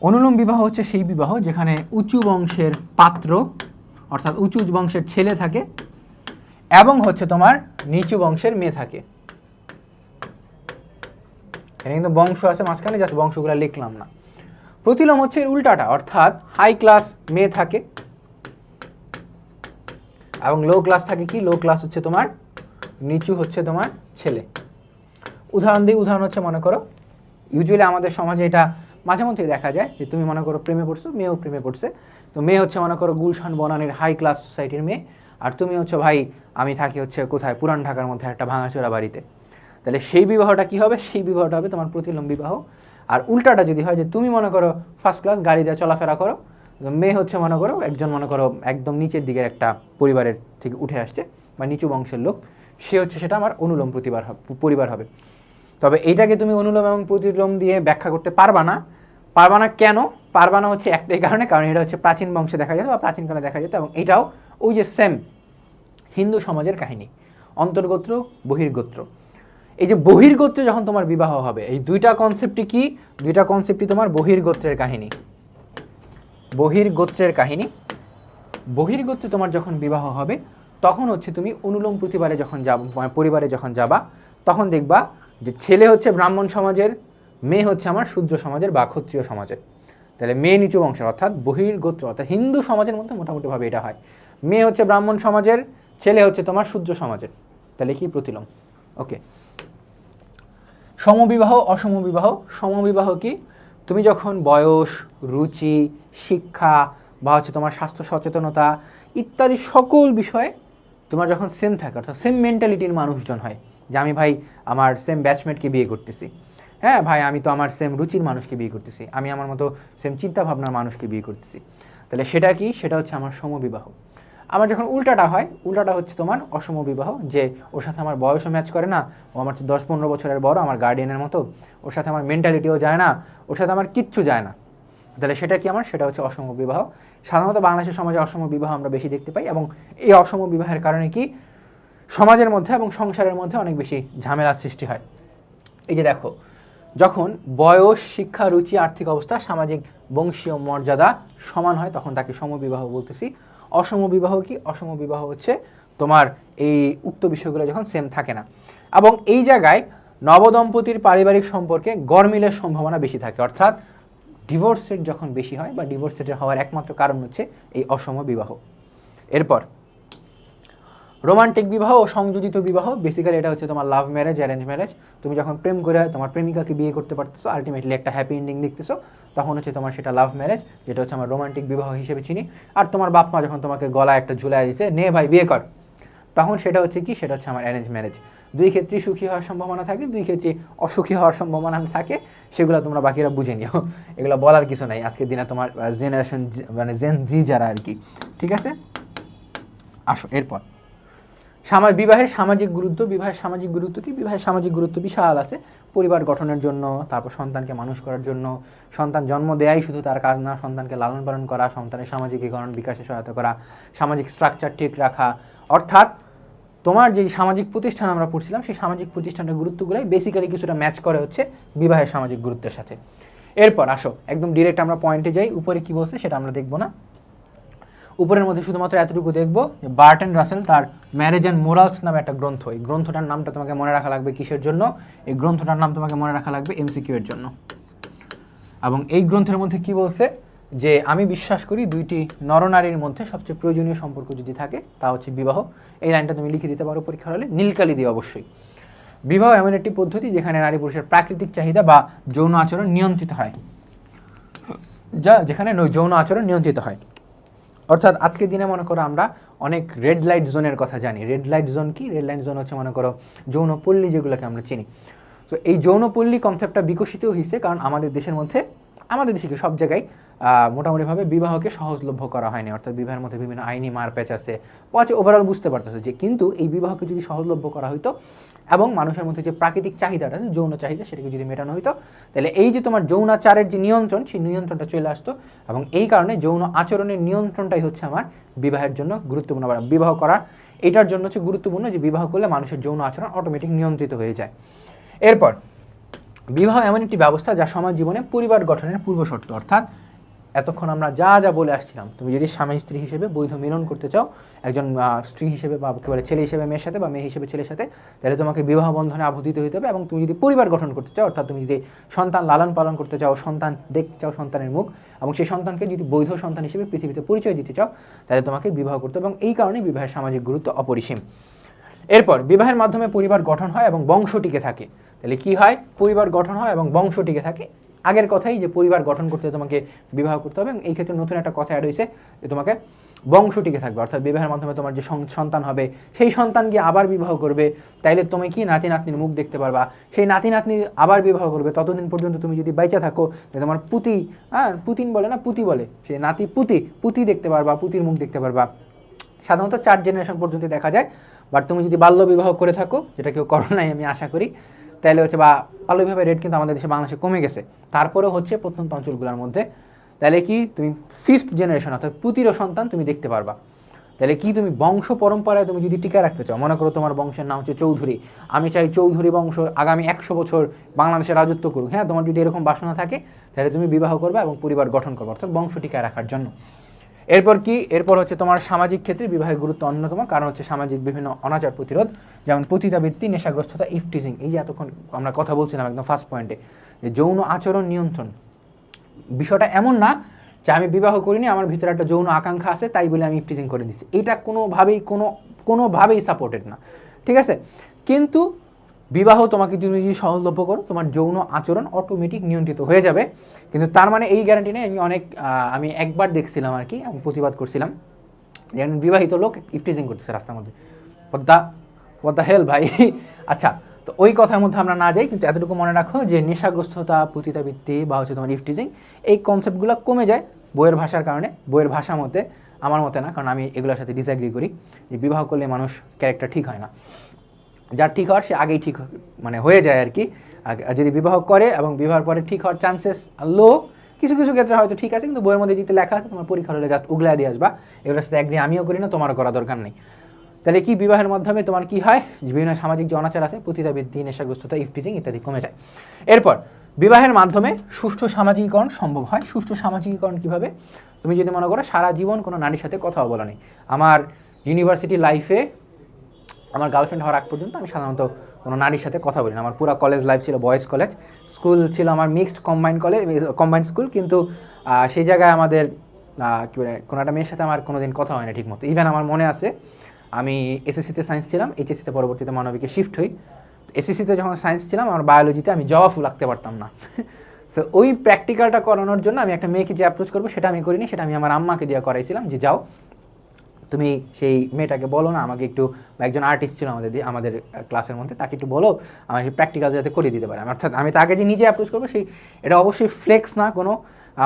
অনুলোম বিবাহ হচ্ছে সেই বিবাহ যেখানে উঁচু বংশের পাত্র, অর্থাৎ উঁচু বংশের ছেলে থাকে, এবং হচ্ছে তোমার নিচু বংশের মেয়ে থাকে। এখানে কিন্তু বংশ আছে মাঝখানে, জাস্ট বংশগুলো লিখলাম না। প্রতিলোম হচ্ছে এর উল্টাটা, অর্থাৎ হাই ক্লাস মেয়ে থাকে এবং লো ক্লাস থাকে কি, লো ক্লাস হচ্ছে তোমার নিচু হচ্ছে তোমার ছেলে। উদাহরণ দিই, উদাহরণ হচ্ছে মনে করো ইউজুয়ালি আমাদের সমাজে এটা মাঝে মধ্যে দেখা যায় যে তুমি মনে করো প্রেমে পড়ছো, মেয়েও প্রেমে পড়ছে, তো মেয়ে হচ্ছে মনে করো গুলশান বনানীর হাই ক্লাস সোসাইটির মেয়ে, আর তুমি হচ্ছে ভাই আমি থাকি হচ্ছে কোথায় পুরান ঢাকার মধ্যে একটা ভাঙাচোরা বাড়িতে। তাহলে সেই বিবাহটা কি হবে, সেই বিবাহটা হবে তোমার প্রতিলোম বিবাহ। আর উল্টাটা যদি হয় যে তুমি মনে করো ফার্স্ট ক্লাস গাড়ি দিয়ে চলাফেরা করো, মেয়ে হচ্ছে মনে করো একজন মনে করো একদম নিচের দিকের একটা পরিবারের থেকে উঠে আসছে বা নিচু বংশের লোক, সে হচ্ছে সেটা আমার অনুলোম পরিবার হবে। তবে এইটাকে তুমি অনুলোম এবং প্রতিলোম দিয়ে ব্যাখ্যা করতে পারবা না। কেন পারবা না? হচ্ছে একটাই কারণে, কারণ এটা হচ্ছে প্রাচীন বংশে দেখা যেত বা প্রাচীনকালে দেখা যেত, এবং এটাও ওই যে সেম হিন্দু সমাজের কাহিনী, অন্তর্গোত্র বহির্গোত্র। এই যে বহির্গোত্রে যখন তোমার বিবাহ হবে, এই দুইটা কনসেপ্টই কি? দুইটা কনসেপ্টই তোমার বহির্গোত্রের কাহিনী। বহির্গোত্রে তোমার যখন বিবাহ হবে তখন হচ্ছে তুমি অনুলোম প্রতিবারে যখন পরিবারে যখন যাবা, তখন দেখবা যে ছেলে হচ্ছে ব্রাহ্মণ সমাজের, মেয়ে হচ্ছে আমার শূদ্র সমাজের বা ক্ষত্রিয় সমাজের। তাহলে মেয়ে নিচু বংশের, অর্থাৎ বহির্গোত্র, অর্থাৎ হিন্দু সমাজের মধ্যে মোটামুটিভাবে এটা হয়। মেয়ে হচ্ছে ব্রাহ্মণ সমাজের, ছেলে হচ্ছে তোমার শূদ্র সমাজের। তাহলে কি? প্রতিলোম। ওকে। সমবিবাহ অসমবিবাহ। সমবিবাহ কি? তুমি যখন বয়স, রুচি, শিক্ষা বা হচ্ছে তোমার স্বাস্থ্য সচেতনতা ইত্যাদি সকল বিষয়ে তোমার যখন সেম থাকে, অর্থাৎ সেম মেন্টালিটির মানুষজন হয়, যে আমি ভাই আমার সেম ব্যাচমেটকে বিয়ে করতেছি, হ্যাঁ ভাই আমি তো আমার সেম রুচির মানুষকে বিয়ে করতেছি, আমি আমার মতো সেম চিন্তাভাবনার মানুষকে বিয়ে করতেছি, তাহলে সেটা কি? সেটা হচ্ছে আমার সমবিবাহ। আমার যখন উল্টাটা হয়, উল্টাটা হচ্ছে তোমার অসমবিবাহ, যে ওর সাথে আমার বয়সও ম্যাচ করে না, ও আমার 10-15 বছরের বড়, আমার গার্ডিয়ানের মতো, ওর সাথে আমার মেন্টালিটিও যায় না, ওর সাথে আমার কিচ্ছু যায় না, তাহলে সেটা কি? আমার সেটা হচ্ছে অসমবিবাহ। সাধারণত বাংলাদেশের সমাজে অসমবিবাহ আমরা বেশি দেখতে পাই, এবং এই অসমবিবাহের কারণে কি সমাজের মধ্যে এবং সংসারের মধ্যে অনেক বেশি ঝামেলার সৃষ্টি হয়। এই যে দেখো, যখন বয়স, শিক্ষা, রুচি, আর্থিক অবস্থা, সামাজিক বংশীয় মর্যাদা সমান হয় তখন তাকে সমবিবাহ বলতেছি। অসমবিবাহ কি? অসমবিবাহ হচ্ছে তোমার এই উক্ত বিষয়গুলো যখন সেম থাকে না, এবং এই জায়গায় নবদম্পতির পারিবারিক সম্পর্কে গড়মিলের সম্ভাবনা বেশি থাকে, অর্থাৎ ডিভোর্স রেট যখন বেশি হয় বা ডিভোর্স রেটের হওয়ার একমাত্র কারণ হচ্ছে এই অসম বিবাহ। এরপর রোমান্টিক বিবাহ ও সংযোজিত বিবাহ। বেসিক্যালি এটা হচ্ছে তোমার লাভ ম্যারেজ, অ্যারেঞ্জ ম্যারেজ। তুমি যখন প্রেম করে তোমার প্রেমিকাকে বিয়ে করতে পারতেছো, আলটিমেটলি একটা হ্যাপি এন্ডিং দেখতেছো, তখন হচ্ছে তোমার সেটা লাভ ম্যারেজ, যেটা হচ্ছে আমার রোমান্টিক বিবাহ হিসেবে চিনি। আর তোমার বাপ মা যখন তোমাকে গলায় একটা ঝুলাই দিচ্ছে, নে ভাই বিয়ে কর, তখন সেটা হচ্ছে কি? সেটা হচ্ছে আমার অ্যারেঞ্জ ম্যারেজ। দুই ক্ষেত্রেই সুখী হওয়ার সম্ভাবনা থাকে, দুই ক্ষেত্রে অসুখী হওয়ার সম্ভাবনা থাকে, সেগুলো তোমরা বাকিরা বুঝে নিও, এগুলো বলার কিছু নাই আজকের দিনে তোমার জেনারেশন মানে জেন জি যারা আর কি। ঠিক আছে, আসো এরপর বিবাহের সামাজিক গুরুত্ব। বিবাহের সামাজিক গুরুত্ব কি? বিবাহের সামাজিক গুরুত্ব বিশাল আছে। পরিবার গঠনের জন্য, তারপর সন্তানকে মানুষ করার জন্য, সন্তান জন্ম দেয়াই শুধু তার কাজ না, সন্তানকে লালন পালন করা, সন্তানের সামাজিকীকরণ বিকাশে সহায়তা করা, সামাজিক স্ট্রাকচার ঠিক রাখা, অর্থাৎ তোমার যে সামাজিক প্রতিষ্ঠান আমরা পড়ছিলাম সেই সামাজিক প্রতিষ্ঠানের গুরুত্বগুলোই বেসিক্যালি কিছুটা ম্যাচ করে হচ্ছে বিবাহের সামাজিক গুরুত্বের সাথে। এরপর আসো একদম ডিরেক্ট আমরা পয়েন্টে যাই। উপরে কি বলছে সেটা আমরা দেখবো না, উপরের মধ্যে শুধুমাত্র এতটুকু দেখবো যে বার্টন রাসেল তার ম্যারেজ অ্যান্ড মোরালস নামে একটা গ্রন্থ, এই গ্রন্থটার নামটা তোমাকে মনে রাখা লাগবে কিসের জন্য? এই গ্রন্থটার নাম তোমাকে মনে রাখা লাগবে এমসিকিউ এর জন্য। এবং এই গ্রন্থের মধ্যে কি বলছে? যে আমি বিশ্বাস করি দুইটি নরনারীর মধ্যে সবচেয়ে প্রয়োজনীয় সম্পর্ক যদি থাকে তা হচ্ছে বিবাহ। এই লাইনটা তুমি লিখে দিতে পারো পরীক্ষার হলে, নীলকালি দিয়ে অবশ্যই। বিবাহ এমন একটি পদ্ধতি যেখানে নারী পুরুষের প্রাকৃতিক চাহিদা বা যৌন আচরণ নিয়ন্ত্রিত হয়, যেখানে যৌন আচরণ নিয়ন্ত্রিত হয়। অর্থাৎ আজকের দিনে মনে করো আমরা অনেক রেড লাইট জোনের কথা জানি। রেড লাইট জোন কি? রেড লাইট জোন হচ্ছে মনে করো যৌনপল্লী, যেগুলোকে আমরা চিনি। তো এই যৌনপল্লী কনসেপ্টটা বিকশিত হয়েছে কারণ আমাদের দেশের মধ্যে, আমাদের দেশে সব জায়গায় মোটামুটিভাবে বিবাহকে সহজলভ্য করা হয়নি, অর্থাৎ বিবাহের মধ্যে বিভিন্ন আইনি মারপ্যাচ আছে, ওভারঅল বুঝতে পারতেছে যে কিন্তু এই বিবাহকে যদি সহজলভ্য করা হতো এবং মানুষের মধ্যে যে প্রাকৃতিক চাহিদাটা আছে, যৌন চাহিদা, সেটাকে যদি মেটানো হতো, তাহলে এই যে তোমার যৌনাচারের যে নিয়ন্ত্রণ, সেই নিয়ন্ত্রণটা চলে আসতো। এবং এই কারণে যৌন আচরণের নিয়ন্ত্রণটাই হচ্ছে আমার বিবাহের জন্য গুরুত্বপূর্ণ। বিবাহ করা এটার জন্য হচ্ছে গুরুত্বপূর্ণ যে বিবাহ করলে মানুষের যৌন আচরণ অটোমেটিক নিয়ন্ত্রিত হয়ে যায়। এরপর বিবাহ এমন একটি ব্যবস্থা যা সমাজ জীবনে পরিবার গঠনের পূর্বশর্ত, অর্থাৎ এতক্ষণ আমরা যা যা বলে আসছিলাম, তুমি যদি স্বামী স্ত্রী হিসেবে বৈধ মিলন করতে চাও, একজন স্ত্রী হিসেবে বা একেবারে ছেলে হিসেবে মেয়ের সাথে বা মেয়ে হিসেবে ছেলের সাথে, তাহলে তোমাকে বিবাহ বন্ধনে আবদ্ধিত হতে হবে। এবং তুমি যদি পরিবার গঠন করতে চাও, অর্থাৎ তুমি যদি সন্তান লালন পালন করতে চাও, সন্তান দেখতে চাও, সন্তানের মুখ, এবং সেই সন্তানকে যদি বৈধ সন্তান হিসেবে পৃথিবীতে পরিচয় দিতে চাও, তাহলে তোমাকে বিবাহ করতে হবে। এবং এই কারণেই বিবাহের সামাজিক গুরুত্ব অপরিসীম। এরপর বিবাহের মাধ্যমে পরিবার গঠন হয় এবং বংশ টিকে থাকে। তাহলে কি হয়? পরিবার গঠন হয় এবং বংশ টিকে থাকে। আগের কথাই যে পরিবার গঠন করতে তোমাকে বিবাহ করতে হবে, এবং এই ক্ষেত্রে নতুন একটা কথা অ্যাড হয়েছে যে তোমাকে বংশ টিকে থাকবে, অর্থাৎ বিবাহের মাধ্যমে তোমার যে সন্তান হবে সেই সন্তান গিয়ে আবার বিবাহ করবে, তাইলে তুমি কি নাতি নাতনির মুখ দেখতে পারবা, সেই নাতি নাতনি আবার বিবাহ করবে, ততদিন পর্যন্ত তুমি যদি বাইচা থাকো যে তোমার পুতি, পুতিন বলে না, পুতি বলে, সেই নাতি পুতি দেখতে পারবা, পুতির মুখ দেখতে পারবা। সাধারণত 4 জেনারেশন পর্যন্ত দেখা যায়। বাট তুমি যদি বাল্য বিবাহ করে থাকো, যেটা কেউ করো নাই আমি আশা করি, তাহলে হচ্ছে, বা বাল্য বিবাহের রেট কিন্তু আমাদের দেশে বাংলাদেশে কমে গেছে, তারপরেও হচ্ছে প্রত্যন্ত অঞ্চলগুলোর মধ্যে, তাহলে কি তুমি 5th জেনারেশন অর্থাৎ পুতিরও সন্তান তুমি দেখতে পারবা। তাহলে কি তুমি বংশ পরম্পরায় তুমি যদি টিকে রাখতে চাও, মনে করো তোমার বংশের নাম হচ্ছে চৌধুরী, আমি চাই চৌধুরী বংশ আগামী 100 বছর বাংলাদেশে রাজত্ব করুক, হ্যাঁ, তোমার যদি এরকম বাসনা থাকে তাহলে তুমি বিবাহ করবে এবং পরিবার গঠন করবে, অর্থাৎ বংশ টিকায় রাখার জন্য। এরপর হচ্ছে তোমার সামাজিক ক্ষেত্রে বিবাহের গুরুত্ব অন্যতম, কারণ হচ্ছে সামাজিক বিভিন্ন অনাচার প্রতিরোধ, যেমন পতিতাবৃত্তি, নেশাগ্রস্ততা, ইফটিজিং, এই যে এতক্ষণ আমরা কথা বলছিলাম একদম ফার্স্ট পয়েন্টে, যে যৌন আচরণ নিয়ন্ত্রণ। বিষয়টা এমন না যে আমি বিবাহ করিনি, আমার ভিতরে একটা যৌন আকাঙ্ক্ষা আছে তাই বলে আমি ইফটিজিং করে দিচ্ছি, এটা কোনোভাবেই সাপোর্টেড না, ঠিক আছে। কিন্তু বিবাহ তোমাকে তুমি যদি সহজলভ্য করো, তোমার যৌন আচরণ অটোমেটিক নিয়ন্ত্রিত হয়ে যাবে, কিন্তু তার মানে এই গ্যারান্টি নেই। আমি একবার দেখছিলাম আর কি, আমি প্রতিবাদ করছিলাম, যেমন বিবাহিত লোক ইফটিজিং করতেছে রাস্তার মধ্যে, what the hell ভাই। আচ্ছা, তো ওই কথার মধ্যে আমরা না যাই, কিন্তু এতটুকু মনে রাখো যে নেশাগ্রস্ততা, পতিতাবৃত্তি বা হচ্ছে তোমার ইফটিজিং, এই কনসেপ্টগুলো কমে যায় বইয়ের ভাষার কারণে। বইয়ের ভাষা মতে, আমার মতে না, কারণ আমি এগুলোর সাথে ডিসএগ্রি করি, যে বিবাহ করলে মানুষ ক্যারেক্টার ঠিক হয় না, যার ঠিক হওয়ার সে আগেই ঠিক হয়ে যায় আর কি। যদি বিবাহ করে এবং বিবাহের পরে ঠিক হওয়ার চান্সেস লো, কিছু কিছু ক্ষেত্রে হয়তো ঠিক আছে, কিন্তু বইয়ের মধ্যে যেতে লেখা আছে তোমার পরীক্ষা হলে জাস্ট উগলা দিয়ে আসবা, এগুলোর সাথে অ্যাগ্রি আমিও করি না, তোমারও করা দরকার নেই। তাহলে কি বিবাহের মাধ্যমে তোমার কি হয়, বিভিন্ন সামাজিক যে অনাচার আছে, পতিতাবৃত্তি, নেশাগ্রস্ততা, ইফটিজিং ইত্যাদি কমে যায়। এরপর বিবাহের মাধ্যমে সুষ্ঠু সামাজিকীকরণ সম্ভব হয়। সুষ্ঠু সামাজিকীকরণ কীভাবে? তুমি যদি মনে করো সারা জীবন কোনো নারীর সাথে কথাও বলা নেই, আমার ইউনিভার্সিটি লাইফে আমার গার্লফ্রেন্ড হওয়ার আগ পর্যন্ত আমি সাধারণত কোনো নারীর সাথে কথা বলি না। আমার পুরো কলেজ লাইফ ছিল বয়েজ কলেজ, স্কুল ছিল আমার মিক্সড কম্বাইন্ড স্কুল, কিন্তু সেই জায়গায় আমাদের কী বলে কোনো একটা মেয়ের সাথে আমার কোনো দিন কথা হয় না ঠিক মতো। ইভেন আমার মনে আছে আমি এসএসসিতে সায়েন্স ছিলাম, এইচএসসিতে পরবর্তীতে মানবিকে শিফট হই। এসএসসিতে যখন সায়েন্স ছিলাম, আমার বায়োলজিতে আমি জবা ফুল আঁকতে পারতাম না। সো ওই প্র্যাকটিক্যালটা করানোর জন্য আমি একটা মেয়েকে যে অ্যাপ্রোচ করবো সেটা আমি করিনি, সেটা আমি আমার আম্মাকে দিয়ে করাইছিলাম, যে যাও তুমি সেই মেয়েটাকে বলো না আমাকে একটু, একজন আর্টিস্ট ছিল আমাদের ক্লাসের মধ্যে, তাকে একটু বলো আমাকে প্র্যাকটিক্যাল যাতে করে দিতে পারে। অর্থাৎ আমি তাকে যে নিজে অ্যাপ্রোচ করবো, এটা অবশ্যই ফ্লেক্স না কোনো,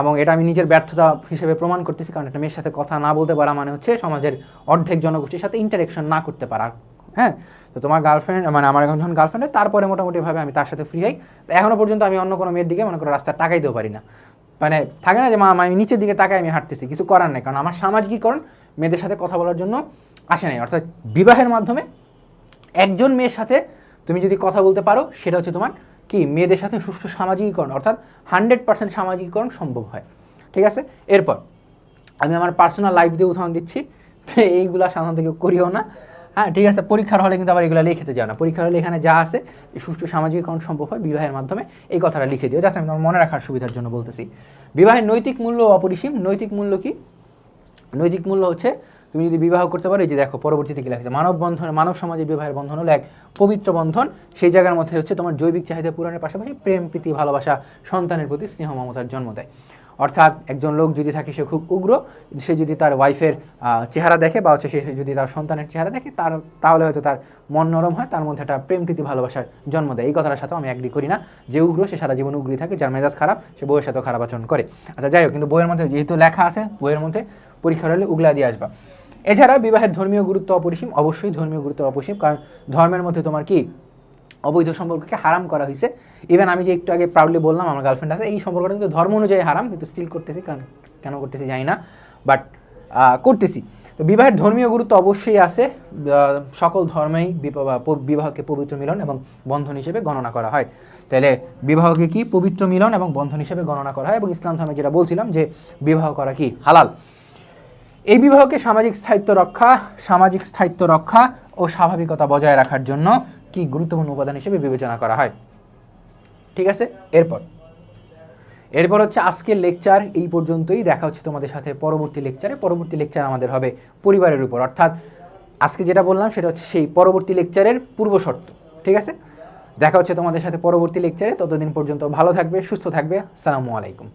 এবং এটা আমি নিজের ব্যর্থতা হিসেবে প্রমাণ করতেছি, কারণ একটা মেয়ের সাথে কথা না বলতে পারা মানে হচ্ছে সমাজের অর্ধেক জনগোষ্ঠীর সাথে ইন্টারেকশন না করতে পারা। হ্যাঁ, তো তোমার গার্লফ্রেন্ড আমার এখন যখন গার্লফ্রেন্ড হয়, তারপরে মোটামুটিভাবে আমি তার সাথে ফ্রি হই। তো এখনও পর্যন্ত আমি অন্য কোনো মেয়ের দিকে মনে করো রাস্তা তাকাইতেও পারি না, থাকে না যে আমি নিচের দিকে তাকাই আমি হাঁটতেছি, কিছু করার নেই, কারণ আমার সামাজিকীকরণ মেয়েদের সাথে কথা বলার জন্য আসে নাই। অর্থাৎ বিবাহের মাধ্যমে একজন মেয়ের সাথে তুমি যদি কথা বলতে পারো, সেটা হচ্ছে তোমার কি মেয়েদের সাথে সুষ্ঠু সামাজিকীকরণ, অর্থাৎ 100% সামাজিকীকরণ সম্ভব হয়, ঠিক আছে। এরপর আমি আমার পার্সোনাল লাইফ দিয়ে উদাহরণ দিচ্ছি, এইগুলা সাধারণত কেউ করিও না, হ্যাঁ, ঠিক আছে। পরীক্ষার হলে কিন্তু আবার এগুলো লিখতে যাও না, পরীক্ষার হলে এখানে যা আছে সুষ্ঠু সামাজিকীকরণ সম্ভব হয় বিবাহের মাধ্যমে, এই কথাটা লিখে দিও, যাতে আমি তোমার মনে রাখার সুবিধার জন্য বলতেছি। বিবাহের নৈতিক মূল্য অপরিসীম। নৈতিক মূল্য কি? নৈতিক মূল্য হচ্ছে তুমি যদি বিবাহ করতে পারো, এই যে দেখো পরবর্তীতে কি লেখা, মানব সমাজে বিবাহের বন্ধন হলো এক পবিত্র বন্ধন, সেই জায়গার মধ্যে হচ্ছে তোমার জৈবিক চাহিদা পূরণের পাশাপাশি প্রেম, প্রীতি, ভালোবাসা, সন্তানের প্রতি স্নেহ মমতার জন্ম দেয়। অর্থাৎ একজন লোক যদি থাকে সে খুব উগ্র, সে যদি তার ওয়াইফের চেহারা দেখে বা হচ্ছে সে যদি তার সন্তানের চেহারা দেখে, তাহলে হয়তো তার মন নরম হয়, তার মধ্যে একটা প্রেম, প্রীতি, ভালোবাসার জন্ম দেয়। এই কথাটার সাথেও আমি অ্যাগ্রি করি না যে উগ্র সে সারা জীবন উগ্রই থাকে, যার মেজাজ খারাপ সে বউয়ের সাথেও খারাপ আচরণ করে। আচ্ছা, যাই হোক, কিন্তু বইয়ের মধ্যে যেহেতু লেখা আছে, বইয়ের মধ্যে পরীক্ষার হলে উগলা দিয়ে আসবা। এছাড়া বিবাহের ধর্মীয় গুরুত্ব অপরিসীম। অবশ্যই ধর্মীয় গুরুত্ব অপরিসীম, কারণ ধর্মের মধ্যে তোমার কি অবৈধ সম্পর্ককে হারাম করা হয়েছে। ইভেন আমি যে একটু আগে প্রাউডলি বললাম আমার গার্লফ্রেন্ড আছে, এই সম্পর্কটা কিন্তু ধর্ম অনুযায়ী হারাম, কিন্তু স্টিল করতেছি, কারণ কেন করতেছি জানি না, বাট করতেছি। তো বিবাহের ধর্মীয় গুরুত্ব অবশ্যই আছে। সকল ধর্মেই বিবাহকে পবিত্র মিলন এবং বন্ধন হিসেবে গণনা করা হয়। তাহলে বিবাহকে কি পবিত্র মিলন এবং বন্ধন হিসেবে গণনা করা হয়, এবং ইসলাম ধর্মে যেটা বলছিলাম যে বিবাহ করা কি হালাল। এই বিবাহকে সামাজিক স্থায়িত্ব রক্ষা ও স্বাভাবিকতা বজায় রাখার জন্য কি গুরুত্বপূর্ণ উপাদান হিসেবে বিবেচনা করা হয়, ঠিক আছে। এরপর হচ্ছে আজকের লেকচার এই পর্যন্তই। দেখা হচ্ছে তোমাদের সাথে পরবর্তী লেকচারে। পরবর্তী লেকচার আমাদের হবে পরিবারের উপর, অর্থাৎ আজকে যেটা বললাম সেটা হচ্ছে সেই পরবর্তী লেকচারের পূর্ব শর্ত, ঠিক আছে। দেখা হচ্ছে তোমাদের সাথে পরবর্তী লেকচারে। ততদিন পর্যন্ত ভালো থাকবে, সুস্থ থাকবে। আসসালামু আলাইকুম।